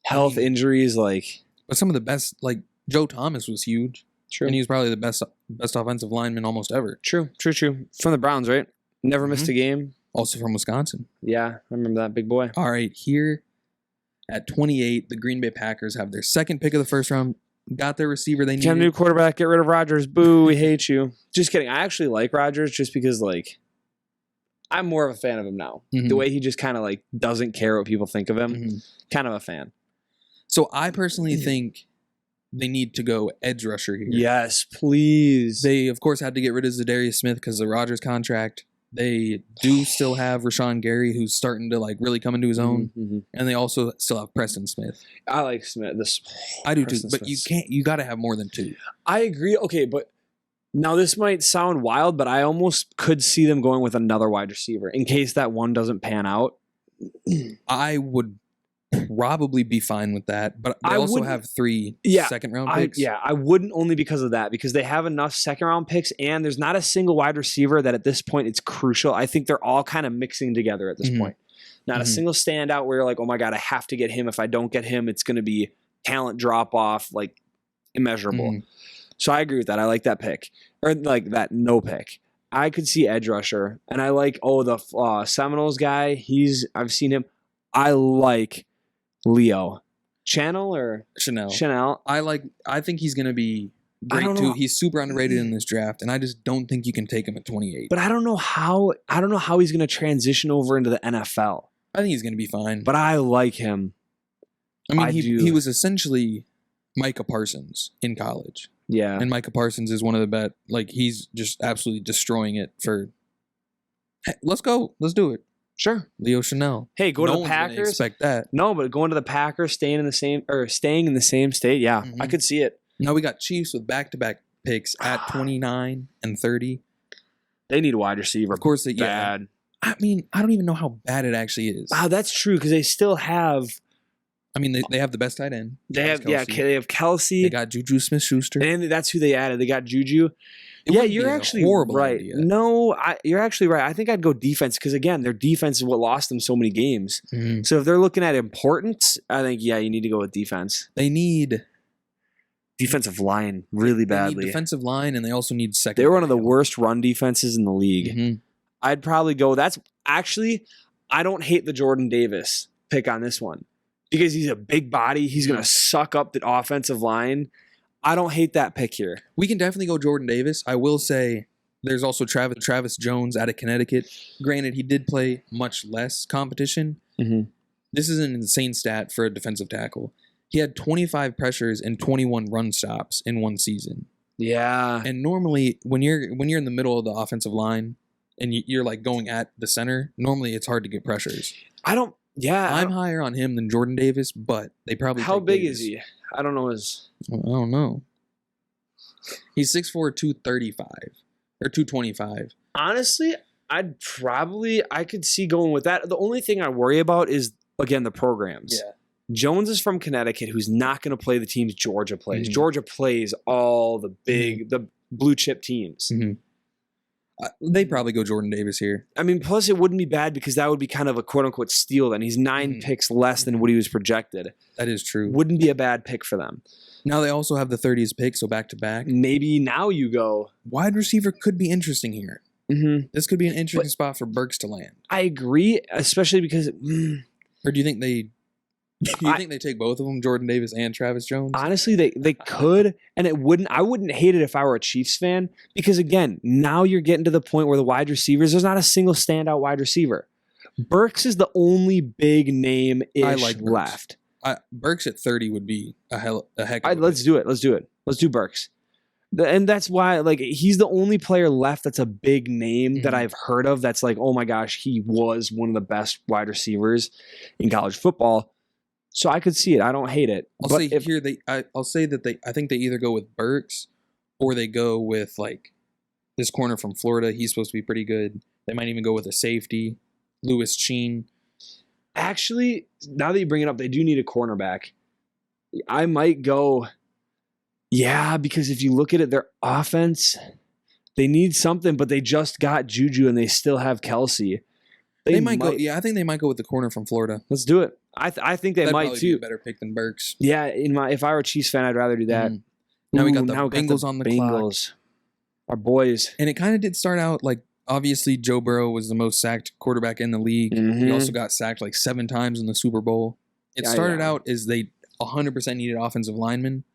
Speaker 1: Injuries, like.
Speaker 2: But some of the best, like Joe Thomas was huge.
Speaker 1: True.
Speaker 2: And he was probably the best offensive lineman almost ever.
Speaker 1: True. From the Browns, right? Never missed a game.
Speaker 2: Also from Wisconsin.
Speaker 1: Yeah, I remember that big boy.
Speaker 2: All right, here at 28, the Green Bay Packers have their second pick of the first round. Got their receiver they needed.
Speaker 1: Get a new quarterback. Get rid of Rodgers. Boo, we hate you. Just kidding. I actually like Rodgers just because, like, I'm more of a fan of him now. The way he just kind of, like, doesn't care what people think of him. Kind of a fan.
Speaker 2: So I personally think they need to go edge rusher here.
Speaker 1: Yes, please.
Speaker 2: They, of course, had to get rid of Zadarius Smith because of the Rodgers contract. They do still have Rashawn Gary, who's starting to like really come into his own, and they also still have Preston Smith.
Speaker 1: I like Smith.
Speaker 2: I do too, but you got to have more than two.
Speaker 1: I agree. Okay, but now this might sound wild, but I almost could see them going with another wide receiver in case that one doesn't pan out.
Speaker 2: I would probably be fine with that, but they also have 3 second-round picks.
Speaker 1: I wouldn't, only because of that, because they have enough second-round picks, and there's not a single wide receiver that at this point it's crucial. I think they're all kind of mixing together at this point. Not a single standout where you're like, oh my God, I have to get him. If I don't get him, it's going to be talent drop-off, like immeasurable. So I agree with that. I like that pick, or like that no pick. I could see edge rusher, and I like, the Seminoles guy. I've seen him. I like Leo. Chanel.
Speaker 2: I think he's going to be great too. He's super underrated in this draft, and I just don't think you can take him at 28.
Speaker 1: But I don't know how he's going to transition over into the NFL.
Speaker 2: I think he's going to be fine.
Speaker 1: But I like him.
Speaker 2: I mean, he was essentially Micah Parsons in college.
Speaker 1: Yeah.
Speaker 2: And Micah Parsons is one of the best. Like, he's just absolutely destroying it for... Hey, let's go. Let's do it.
Speaker 1: Sure.
Speaker 2: Leo Chanel.
Speaker 1: Hey, go to the Packers.
Speaker 2: Expect that.
Speaker 1: No, but going to the Packers, staying in the same state. Yeah, I could see it.
Speaker 2: Now we got Chiefs with back-to-back picks at 29 and 30.
Speaker 1: They need a wide receiver.
Speaker 2: Of course, bad.
Speaker 1: Yeah.
Speaker 2: I mean, I don't even know how bad it actually is.
Speaker 1: Wow, that's true because they still have.
Speaker 2: I mean, they have the best tight end.
Speaker 1: They have Kelsey.
Speaker 2: They got Juju Smith-Schuster,
Speaker 1: and that's who they added. They got Juju. You're actually
Speaker 2: horrible
Speaker 1: right.
Speaker 2: Idea.
Speaker 1: No, you're actually right. I think I'd go defense because, again, their defense is what lost them so many games. So if they're looking at importance, I think, you need to go with defense.
Speaker 2: They need
Speaker 1: defensive line really badly.
Speaker 2: They need defensive line, and they also need second.
Speaker 1: They're one of the worst run defenses in the league. I'd probably go. I don't hate the Jordan Davis pick on this one because he's a big body. He's going to suck up the offensive line. I don't hate that pick here.
Speaker 2: We can definitely go Jordan Davis. I will say there's also Travis Jones out of Connecticut. Granted, he did play much less competition, This is an insane stat for a defensive tackle. He had 25 pressures and 21 run stops in one season.
Speaker 1: Yeah.
Speaker 2: And normally, when you're in the middle of the offensive line and you're like going at the center, normally it's hard to get pressures. I'm higher on him than Jordan Davis, but they probably.
Speaker 1: How big
Speaker 2: Davis.
Speaker 1: is he? I don't know his.
Speaker 2: I don't know. He's 6'4", 235 or 225.
Speaker 1: Honestly, I could see going with that. The only thing I worry about is, again, the programs.
Speaker 2: Yeah.
Speaker 1: Jones is from Connecticut, who's not going to play the teams Georgia plays.
Speaker 2: Mm-hmm.
Speaker 1: Georgia plays all the big, the blue chip teams.
Speaker 2: Mm-hmm. They probably go Jordan Davis here.
Speaker 1: I mean, plus it wouldn't be bad because that would be kind of a quote unquote steal. Then he's 9 picks less than what he was projected.
Speaker 2: That is true.
Speaker 1: Wouldn't be a bad pick for them.
Speaker 2: Now they also have the 30th pick, so back to back.
Speaker 1: Maybe now you go.
Speaker 2: Wide receiver could be interesting here.
Speaker 1: Mm-hmm.
Speaker 2: This could be an interesting spot for Burks to land.
Speaker 1: I agree, especially because.
Speaker 2: Or do you think they? Think they take both of them, Jordan Davis and Travis Jones?
Speaker 1: Honestly, they could, and it wouldn't. I wouldn't hate it if I were a Chiefs fan because again, now you're getting to the point where the wide receivers, there's not a single standout wide receiver. Burks is the only big name left.
Speaker 2: Burks at 30 would be a heck. Of
Speaker 1: Let's do it. Let's do Burks, and that's why he's the only player left that's a big name that I've heard of. That's like, oh my gosh, he was one of the best wide receivers in college football. So I could see it. I don't hate it.
Speaker 2: I'll say that I think they either go with Burks or they go with this corner from Florida. He's supposed to be pretty good. They might even go with a safety, Lewis Sheen.
Speaker 1: Actually, now that you bring it up, they do need a cornerback. I might go, because if you look at it, their offense, they need something, but they just got Juju and they still have Kelsey.
Speaker 2: They might go. Yeah, I think they might go with the corner from Florida.
Speaker 1: Let's do it. I think they might too.
Speaker 2: Be a better pick than Burks.
Speaker 1: Yeah, if I were a Chiefs fan, I'd rather do that.
Speaker 2: Now we got the Bengals on the clock.
Speaker 1: Our boys.
Speaker 2: And it kind of did start out obviously Joe Burrow was the most sacked quarterback in the league.
Speaker 1: Mm-hmm.
Speaker 2: He also got sacked 7 times in the Super Bowl. It started out as they 100% needed offensive linemen,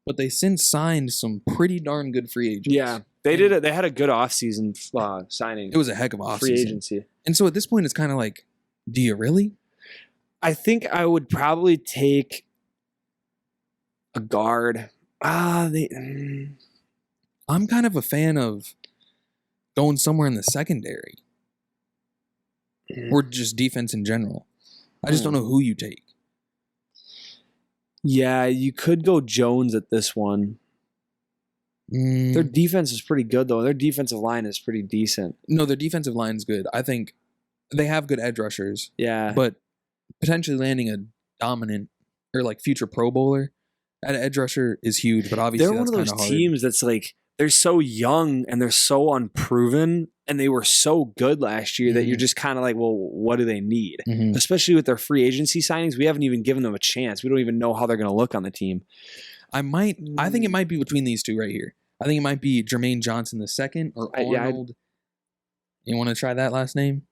Speaker 2: but they since signed some pretty darn good free agents.
Speaker 1: Yeah, they did it. They had a good offseason signing.
Speaker 2: It was a heck of offseason.
Speaker 1: Free agency.
Speaker 2: And so at this point, it's kind of do you really?
Speaker 1: I think I would probably take a guard. I'm
Speaker 2: kind of a fan of going somewhere in the secondary or just defense in general. I just don't know who you take.
Speaker 1: Yeah, you could go Jones at this one. Their defense is pretty good, though. Their defensive line is pretty decent.
Speaker 2: No, their defensive line is good. I think they have good edge rushers.
Speaker 1: Yeah.
Speaker 2: But potentially landing a dominant or future Pro Bowler at edge rusher is huge, but obviously
Speaker 1: they're one of those teams that's they're so young and they're so unproven and they were so good last year that you're just kind of well, what do they need? Mm-hmm. Especially with their free agency signings, we haven't even given them a chance. We don't even know how they're going to look on the team. I
Speaker 2: think it might be between these two right here. I think it might be Jermaine Johnson II or Arnold. You want to try that last name?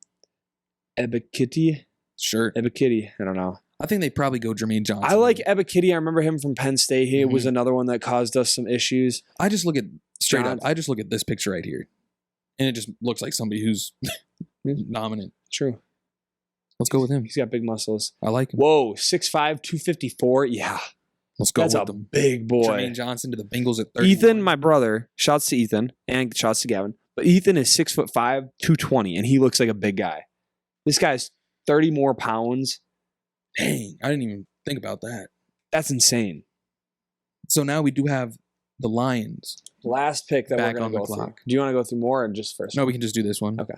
Speaker 1: Ebiketie?
Speaker 2: Sure.
Speaker 1: Ebiketie. I don't know.
Speaker 2: I think they probably go Jermaine Johnson.
Speaker 1: I like Ebiketie. I remember him from Penn State. He was another one that caused us some issues.
Speaker 2: I just look at this picture right here, and it just looks like somebody who's dominant.
Speaker 1: True.
Speaker 2: Let's go with him.
Speaker 1: He's got big muscles.
Speaker 2: I like him.
Speaker 1: Whoa, 6'5", 254. Yeah.
Speaker 2: Let's go
Speaker 1: with
Speaker 2: him.
Speaker 1: That's a big boy.
Speaker 2: Jermaine Johnson to the Bengals at 30.
Speaker 1: Ethan, my brother, shouts to Ethan and shouts to Gavin. But Ethan is 6'5", 220, and he looks like a big guy. This guy's 30 more pounds.
Speaker 2: Dang, I didn't even think about that.
Speaker 1: That's insane.
Speaker 2: So now we do have the Lions.
Speaker 1: Last pick that we're going to go through. Do you want to go through more or just first?
Speaker 2: No, we can just do this one.
Speaker 1: Okay.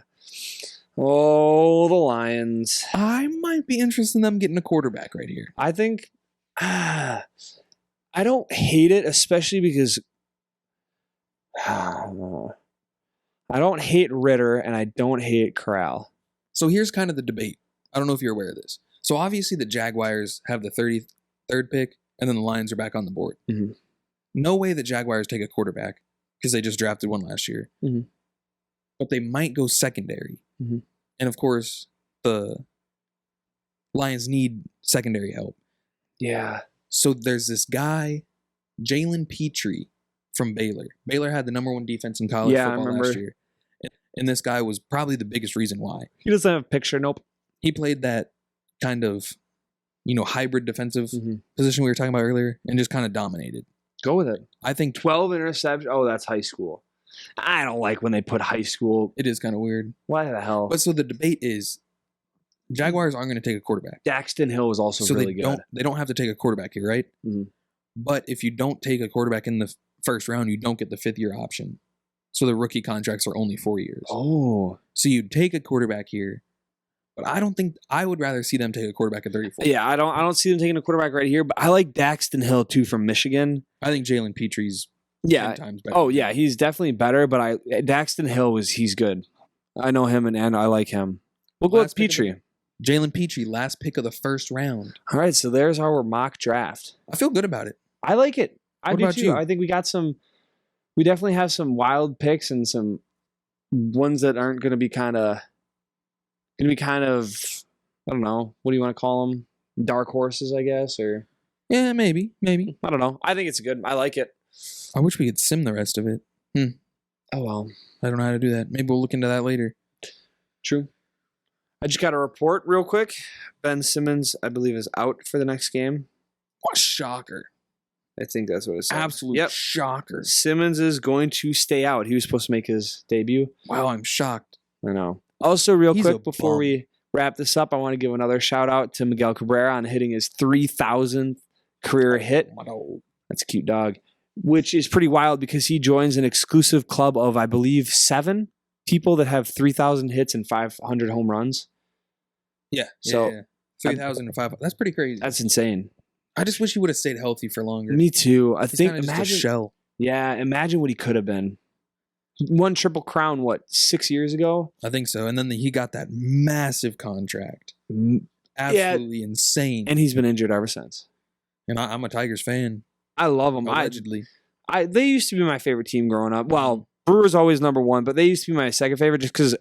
Speaker 1: Oh, the Lions.
Speaker 2: I might be interested in them getting a quarterback right here.
Speaker 1: I think I don't hate it, especially because I don't hate Ritter and I don't hate Corral.
Speaker 2: So here's kind of the debate. I don't know if you're aware of this. So obviously the Jaguars have the 33rd pick, and then the Lions are back on the board.
Speaker 1: Mm-hmm.
Speaker 2: No way the Jaguars take a quarterback because they just drafted one last year.
Speaker 1: Mm-hmm.
Speaker 2: But they might go secondary.
Speaker 1: Mm-hmm.
Speaker 2: And of course, the Lions need secondary help.
Speaker 1: Yeah.
Speaker 2: So there's this guy, Jalen Petrie from Baylor. Baylor had the #1 defense in college football last year. And this guy was probably the biggest reason why.
Speaker 1: He doesn't have a picture. Nope.
Speaker 2: He played that kind of, hybrid defensive position we were talking about earlier and just kind of dominated.
Speaker 1: Go with it.
Speaker 2: I think
Speaker 1: 12 interceptions. Oh, that's high school. I don't like when they put high school.
Speaker 2: it is kind of weird.
Speaker 1: Why the hell?
Speaker 2: But so the debate is Jaguars aren't going to take a quarterback.
Speaker 1: Daxton Hill was also really good.
Speaker 2: They don't have to take a quarterback here, right?
Speaker 1: Mhm.
Speaker 2: But if you don't take a quarterback in the first round, you don't get the 5th-year option. So the rookie contracts are only 4 years.
Speaker 1: Oh.
Speaker 2: So you'd take a quarterback here, but I would rather see them take a quarterback at 34.
Speaker 1: Yeah, I don't see them taking a quarterback right here, but I like Daxton Hill too from Michigan.
Speaker 2: I think Jalen Petry's 10 times better.
Speaker 1: Oh yeah, he's definitely better, but Daxton Hill he's good. I know him and I like him. We'll go with Petrie.
Speaker 2: Jalen Petrie, last pick of the first round.
Speaker 1: All right, so there's our mock draft.
Speaker 2: I feel good about it.
Speaker 1: I like it. I
Speaker 2: What
Speaker 1: do
Speaker 2: about
Speaker 1: too.
Speaker 2: you?
Speaker 1: I think we definitely have some wild picks and some ones that aren't going to be kind of, I don't know, what do you want to call them? Dark horses, I guess, or
Speaker 2: Yeah, maybe.
Speaker 1: I don't know. I think it's good. I like it.
Speaker 2: I wish we could sim the rest of it.
Speaker 1: Oh well,
Speaker 2: I don't know how to do that. Maybe we'll look into that later.
Speaker 1: true. I just got a report real quick. Ben Simmons, I believe, is out for the next game.
Speaker 2: What a shocker.
Speaker 1: I think that's what it said.
Speaker 2: Absolute shocker.
Speaker 1: Simmons is going to stay out. He was supposed to make his debut.
Speaker 2: Wow, I'm shocked.
Speaker 1: I know. Also, real
Speaker 2: He's a
Speaker 1: quick, before
Speaker 2: bum.
Speaker 1: we wrap this up, I want to give another shout out to Miguel Cabrera on hitting his 3,000th career hit. That's a cute dog, which is pretty wild because he joins an exclusive club of, I believe, 7 people that have 3,000 hits and 500 home runs.
Speaker 2: Yeah.
Speaker 1: So,
Speaker 2: yeah. 3,005. That's pretty crazy.
Speaker 1: That's insane.
Speaker 2: I just wish he would have stayed healthy for longer.
Speaker 1: Me too. I
Speaker 2: He's
Speaker 1: think,
Speaker 2: kinda just
Speaker 1: imagine,
Speaker 2: a shell.
Speaker 1: yeah, imagine what he could have been. He won Triple Crown, 6 years ago?
Speaker 2: I think so. And then he got that massive contract. Absolutely insane.
Speaker 1: And he's been injured ever since.
Speaker 2: And I'm a Tigers fan.
Speaker 1: I love him.
Speaker 2: Allegedly.
Speaker 1: They used to be my favorite team growing up. Well, Brewers always number 1, but they used to be my second favorite just because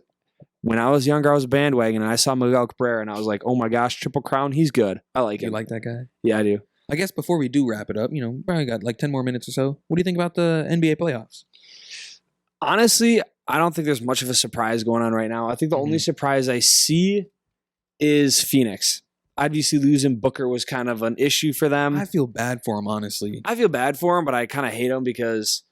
Speaker 1: when I was younger, I was a bandwagon and I saw Miguel Cabrera and I was like, oh my gosh, Triple Crown, he's good. I like
Speaker 2: You
Speaker 1: him.
Speaker 2: like that guy?
Speaker 1: Yeah, I do.
Speaker 2: I guess before we do wrap it up, probably got like 10 more minutes or so. What do you think about the NBA playoffs?
Speaker 1: Honestly, I don't think there's much of a surprise going on right now. I think the only surprise I see is Phoenix. Obviously, losing Booker was kind of an issue for them.
Speaker 2: I feel bad for him, honestly.
Speaker 1: I feel bad for him, but I kind of hate him because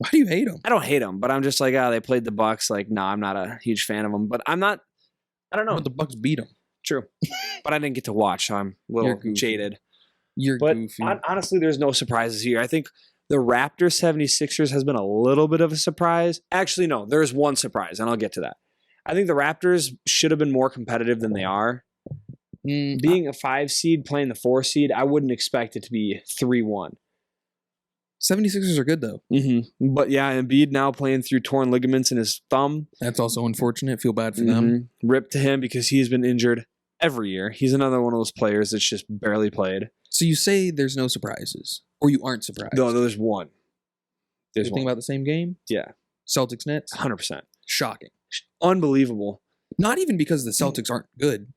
Speaker 2: Why do you hate him?
Speaker 1: I don't hate him, but I'm just like, they played the Bucks. Like, no, I'm not a huge fan of them. But I don't know.
Speaker 2: But the Bucks beat him.
Speaker 1: True. But I didn't get to watch, so I'm a little jaded.
Speaker 2: You're
Speaker 1: But
Speaker 2: goofy.
Speaker 1: honestly, there's no surprises here. I think the Raptors 76ers has been a little bit of a surprise. Actually, no, there's one surprise, and I'll get to that. I think the Raptors should have been more competitive than they are. Being a 5 seed, playing the 4 seed, I wouldn't expect it to be 3-1.
Speaker 2: 76ers are good, though.
Speaker 1: But yeah, Embiid now playing through torn ligaments in his thumb.
Speaker 2: That's also unfortunate. Feel bad for them.
Speaker 1: Rip to him because he's been injured every year. He's another one of those players that's just barely played.
Speaker 2: So you say there's no surprises, or you aren't surprised?
Speaker 1: No, there's one.
Speaker 2: There's one. Think about the same game?
Speaker 1: Yeah.
Speaker 2: Celtics Nets?
Speaker 1: 100%.
Speaker 2: Shocking.
Speaker 1: Unbelievable.
Speaker 2: Not even because the Celtics aren't good.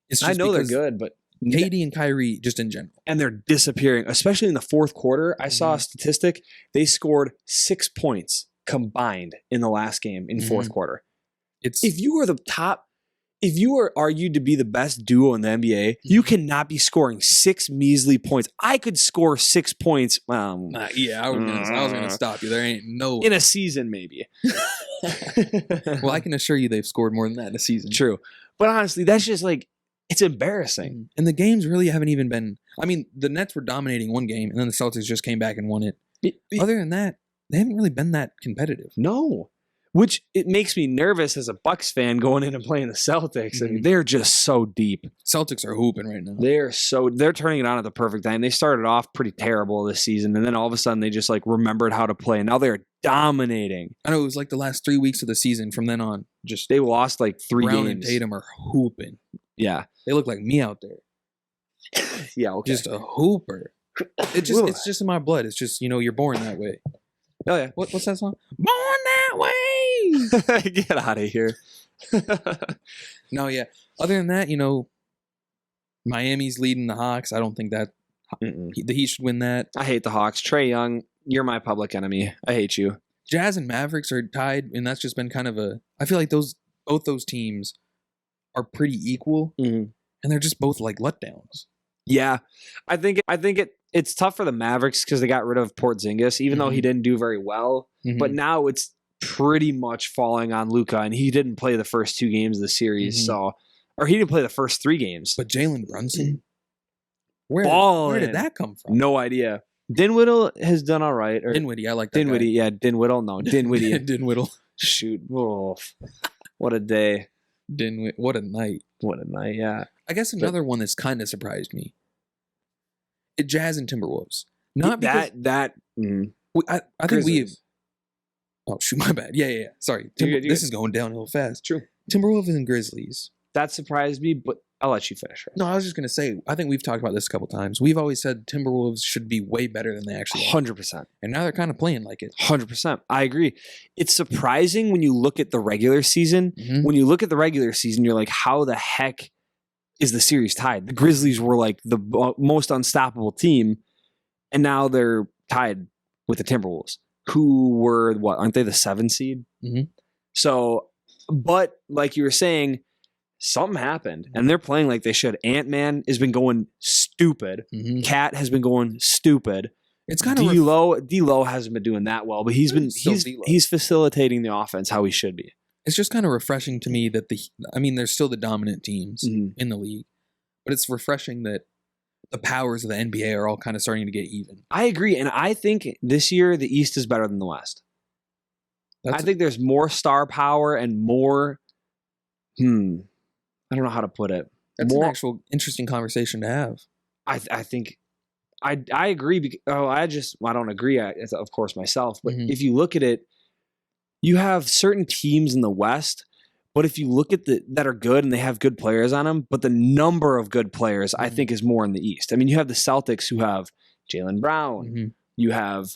Speaker 2: It's just
Speaker 1: I know they're good, but
Speaker 2: KD and Kyrie just in general.
Speaker 1: And they're disappearing, especially in the fourth quarter. I saw a statistic. They scored 6 points combined in the last game in fourth quarter. If you were argued to be the best duo in the NBA, you cannot be scoring 6 measly points. I could score 6 points.
Speaker 2: I was gonna stop you. There ain't no
Speaker 1: in a season, maybe.
Speaker 2: Well, I can assure you they've scored more than that in a season.
Speaker 1: True. But honestly, that's just like, it's embarrassing.
Speaker 2: And the games really haven't even been, I mean, the Nets were dominating one game and then the Celtics just came back and won it. Other than that, they haven't really been that competitive.
Speaker 1: No. Which it makes me nervous as a Bucks fan going in and playing the Celtics. I mean, they're just so deep.
Speaker 2: Celtics are hooping right now.
Speaker 1: They're turning it on at the perfect time. They started off pretty terrible this season, and then all of a sudden they just like remembered how to play. Now they're dominating.
Speaker 2: I know it was like the last 3 weeks of the season from then on. Just
Speaker 1: they lost like 3
Speaker 2: Brown
Speaker 1: games.
Speaker 2: And Tatum are hooping.
Speaker 1: Yeah.
Speaker 2: They look like me out there.
Speaker 1: Yeah, okay.
Speaker 2: Just a hooper. It's just in my blood. It's just, you're born that way.
Speaker 1: Oh yeah.
Speaker 2: What's that song? Born that way.
Speaker 1: Get out of here.
Speaker 2: No, yeah. Other than that, Miami's leading the Hawks. I don't think that the Heat should win that.
Speaker 1: I hate the Hawks. Trae Young, you're my public enemy. I hate you.
Speaker 2: Jazz and Mavericks are tied, and that's just been kind of I feel like both those teams are pretty equal. And they're just both like letdowns.
Speaker 1: Yeah, I think it's tough for the Mavericks because they got rid of Porzingis, even though he didn't do very well. But now it's pretty much falling on Luka, and he didn't play the first 2 games of the series, or he didn't play the first 3 games.
Speaker 2: But Jalen Brunson, where did that come from?
Speaker 1: No idea. Dinwiddie has done all right.
Speaker 2: Dinwiddie, I like that
Speaker 1: Dinwiddie,
Speaker 2: guy.
Speaker 1: yeah, Dinwiddie. No, Dinwiddie.
Speaker 2: Dinwiddie.
Speaker 1: Shoot. Oh, what a day.
Speaker 2: Dinwiddie. What a night.
Speaker 1: What a night, yeah.
Speaker 2: I guess another one that's kind of surprised me. Jazz and Timberwolves. Not because I think we. Oh shoot, my bad. Yeah. Sorry, this is going downhill fast.
Speaker 1: True.
Speaker 2: Timberwolves and Grizzlies.
Speaker 1: That surprised me, but I'll let you finish. Right?
Speaker 2: No, I was just gonna say. I think we've talked about this a couple times. We've always said Timberwolves should be way better than they actually are.
Speaker 1: 100%.
Speaker 2: And now they're kind of playing like it.
Speaker 1: 100%. I agree. It's surprising when you look at the regular season. When you look at the regular season, you're like, how the heck is the series tied? The Grizzlies were like the most unstoppable team, and now they're tied with the Timberwolves, who were, aren't they the 7 seed? So, but like you were saying, something happened, and they're playing like they should. Ant-Man has been going stupid. Cat has been going stupid.
Speaker 2: It's kind of
Speaker 1: D-Lo hasn't been doing that well, but he's facilitating the offense how he should be.
Speaker 2: It's just kind of refreshing to me that they're still the dominant teams in the league, but it's refreshing that the powers of the NBA are all kind of starting to get even.
Speaker 1: I agree, and I think this year the East is better than the West. I think there's more star power and more. I don't know how to put it.
Speaker 2: That's an actual interesting conversation to have.
Speaker 1: I think I agree. I don't agree. Of course, myself, but if you look at it. You have certain teams in the West, but if you look at that are good and they have good players on them, but the number of good players I think is more in the East. I mean, you have the Celtics who have Jaylen Brown. You have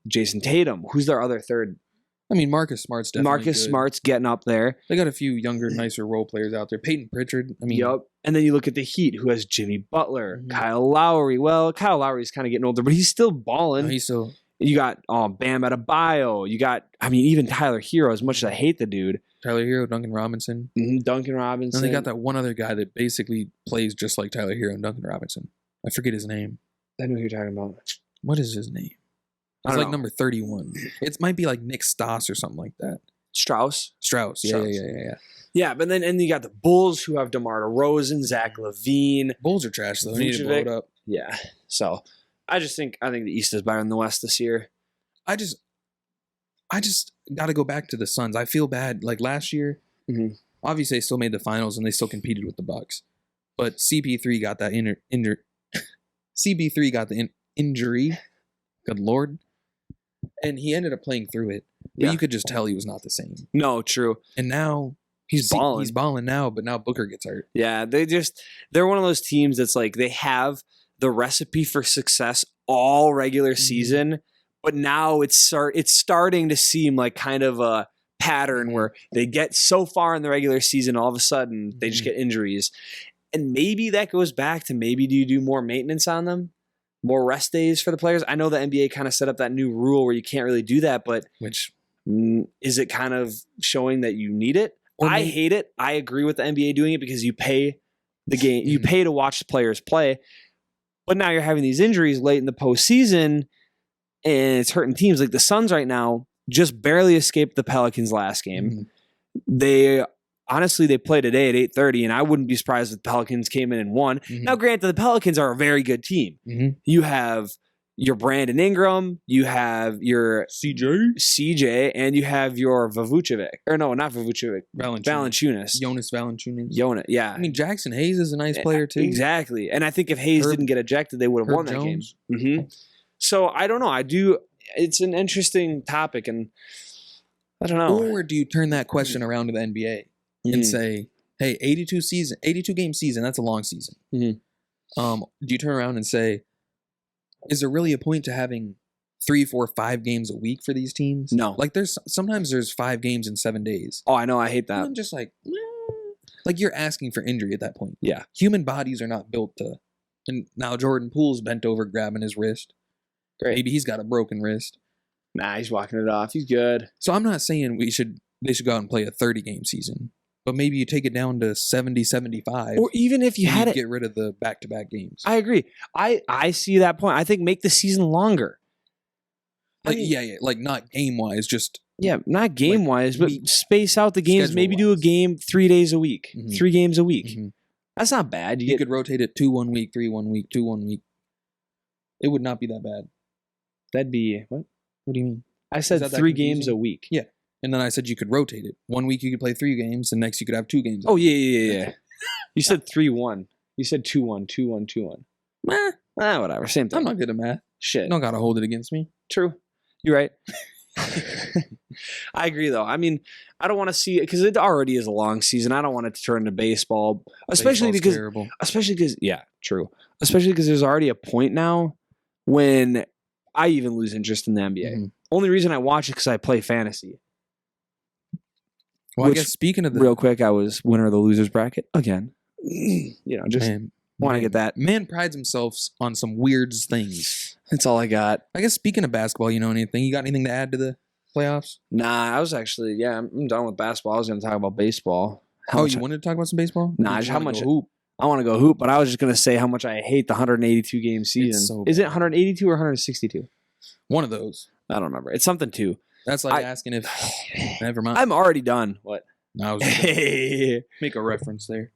Speaker 1: Jason Tatum. Who's their other third?
Speaker 2: I mean, Marcus Smart's definitely good.
Speaker 1: Smart's getting up there.
Speaker 2: They got a few younger, nicer role players out there. Peyton Pritchard. I mean,
Speaker 1: yep. And then you look at the Heat, who has Jimmy Butler, Kyle Lowry. Well, Kyle Lowry's kind of getting older, but he's still balling.
Speaker 2: No, he's still.
Speaker 1: You got Bam Adebayo. You got, even Tyler Hero, as much as I hate the dude.
Speaker 2: Tyler Hero, Duncan Robinson.
Speaker 1: Duncan Robinson.
Speaker 2: And they got that one other guy that basically plays just like Tyler Hero and Duncan Robinson. I forget his name.
Speaker 1: I know who you're talking about.
Speaker 2: What is his name? It's like number 31. It might be like Nick Stoss or something like that.
Speaker 1: Strauss.
Speaker 2: Yeah.
Speaker 1: Yeah, but then you got the Bulls, who have DeMar DeRozan, Zach LaVine.
Speaker 2: Bulls are trash, though. They need to blow it up.
Speaker 1: Yeah. So I think the East is better than the West this year.
Speaker 2: I just got to go back to the Suns. I feel bad. Like last year, obviously they still made the finals and they still competed with the Bucks, but CP3 got that CP3 got the injury. Good Lord, and he ended up playing through it. But you could just tell he was not the same.
Speaker 1: No, true.
Speaker 2: And now he's balling. He's balling now, but now Booker gets hurt.
Speaker 1: Yeah, they're one of those teams that's like they have the recipe for success all regular season. But now it's starting to seem like kind of a pattern where they get so far in the regular season, all of a sudden they just get injuries. And maybe that goes back to do you do more maintenance on them? More rest days for the players? I know the NBA kind of set up that new rule where you can't really do that, but is it kind of showing that you need it? I hate it. I agree with the NBA doing it because you pay the game. You pay to watch the players play. But now you're having these injuries late in the postseason, and it's hurting teams. Like the Suns right now just barely escaped the Pelicans last game. They played today at 8:30, and I wouldn't be surprised if the Pelicans came in and won. Now, granted, the Pelicans are a very good team. You have your Brandon Ingram, you have your CJ, and you have your Vucevic. Or no, not Vucevic. Valanciunas.
Speaker 2: Jonas Valanciunas.
Speaker 1: Yeah.
Speaker 2: I mean, Jackson Hayes is a nice player, too.
Speaker 1: Exactly. And I think if Hayes didn't get ejected, they would have won that game. So, I don't know. It's an interesting topic, and I don't know.
Speaker 2: Or do you turn that question around to the NBA and say, hey, 82-game season, that's a long season. Do you turn around and say, is there really a point to having 3, 4, 5 games a week for these teams?
Speaker 1: No.
Speaker 2: Like sometimes there's 5 games in 7 days.
Speaker 1: Oh, I know. I hate that.
Speaker 2: And I'm just like you're asking for injury at that point.
Speaker 1: Yeah.
Speaker 2: Human bodies are not built to. And now Jordan Poole's bent over grabbing his wrist. Great. Maybe he's got a broken wrist.
Speaker 1: Nah, he's walking it off. He's good.
Speaker 2: So I'm not saying they should go out and play a 30-game season. But maybe you take it down to 70, 75.
Speaker 1: Or even if you
Speaker 2: and
Speaker 1: had
Speaker 2: you
Speaker 1: it,
Speaker 2: get rid of the back-to-back games.
Speaker 1: I agree. I see that point. I think make the season longer.
Speaker 2: Like, like not game-wise, just
Speaker 1: not game wise, but
Speaker 2: week-
Speaker 1: space out the games. Maybe do a
Speaker 2: schedule-wise.
Speaker 1: game 3 days a week,
Speaker 2: Mhm.
Speaker 1: 3 games a week.
Speaker 2: Mhm.
Speaker 1: That's not bad.
Speaker 2: You could rotate it 2 1 week, 3 1 week, 2 1 week. It would not be that bad.
Speaker 1: That'd be what?
Speaker 2: What do you mean?
Speaker 1: I said
Speaker 2: that
Speaker 1: 3
Speaker 2: confusing?
Speaker 1: games a week.
Speaker 2: Yeah. And then I said you could rotate it. 1 week you could play 3 games, and next you could have 2 games.
Speaker 1: Oh yeah. You said 3-1. You said 2-1, 2-1, 2-1. Whatever. Same thing.
Speaker 2: I'm not good at math.
Speaker 1: Shit.
Speaker 2: You don't gotta hold it against me.
Speaker 1: True. You're right. I agree, though. I mean, I don't want to see it because it already is a long season. I don't want it to turn to baseball, especially
Speaker 2: Baseball's
Speaker 1: because,
Speaker 2: terrible.
Speaker 1: true. Especially because there's already a point now when I even lose interest in the NBA.
Speaker 2: Mhm.
Speaker 1: Only reason I watch it because I play fantasy.
Speaker 2: Well, I
Speaker 1: Which,
Speaker 2: guess speaking of the
Speaker 1: Real quick, I was winner of the losers bracket again. Just
Speaker 2: man,
Speaker 1: want to get that.
Speaker 2: man prides himself on some weird things.
Speaker 1: That's all I got.
Speaker 2: I guess speaking of basketball, you know anything? You got anything to add to the playoffs?
Speaker 1: Nah, I was actually I'm done with basketball. I was going to talk about baseball.
Speaker 2: You wanted to talk about some baseball?
Speaker 1: Nah,
Speaker 2: Or
Speaker 1: just
Speaker 2: you
Speaker 1: how
Speaker 2: wanna
Speaker 1: much
Speaker 2: go hoop?
Speaker 1: I want to go hoop, but I was just going to say how much I hate the 182 game season.
Speaker 2: so
Speaker 1: Is it
Speaker 2: bad.
Speaker 1: 182 or 162?
Speaker 2: One of those.
Speaker 1: I don't remember. It's something too.
Speaker 2: That's like
Speaker 1: I-
Speaker 2: asking if. Never mind.
Speaker 1: I'm already done. What?
Speaker 2: No, I was just gonna make a reference there.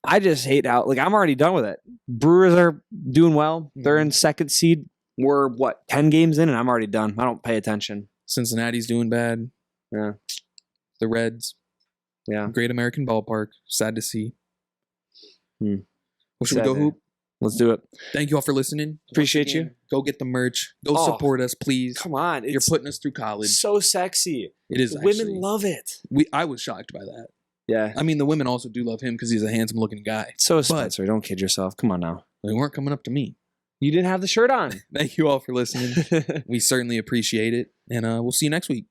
Speaker 1: I just hate how I'm already done with it. Brewers are doing well. They're
Speaker 2: Mm-hmm.
Speaker 1: in second seed. We're 10 games in and I'm already done. I don't pay attention.
Speaker 2: Cincinnati's doing bad.
Speaker 1: Yeah.
Speaker 2: The Reds.
Speaker 1: Yeah.
Speaker 2: Great American Ballpark. Sad to see. Well, should we
Speaker 1: Sad
Speaker 2: go
Speaker 1: day.
Speaker 2: hoop?
Speaker 1: Let's do it.
Speaker 2: Thank you all for listening.
Speaker 1: Appreciate
Speaker 2: Once
Speaker 1: you.
Speaker 2: again, Go get the merch. Go
Speaker 1: Oh,
Speaker 2: support us, please.
Speaker 1: Come on.
Speaker 2: You're
Speaker 1: It's
Speaker 2: putting us through college.
Speaker 1: so sexy.
Speaker 2: It is
Speaker 1: Women
Speaker 2: actually.
Speaker 1: love it.
Speaker 2: I was shocked by that.
Speaker 1: Yeah.
Speaker 2: I mean, the women also do love him because he's a handsome-looking guy.
Speaker 1: So is Spencer. Don't kid yourself. Come on now.
Speaker 2: They weren't coming up to me.
Speaker 1: You didn't have the shirt on.
Speaker 2: Thank you all for listening. We certainly appreciate it, and we'll see you next week.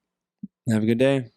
Speaker 1: Have a good day.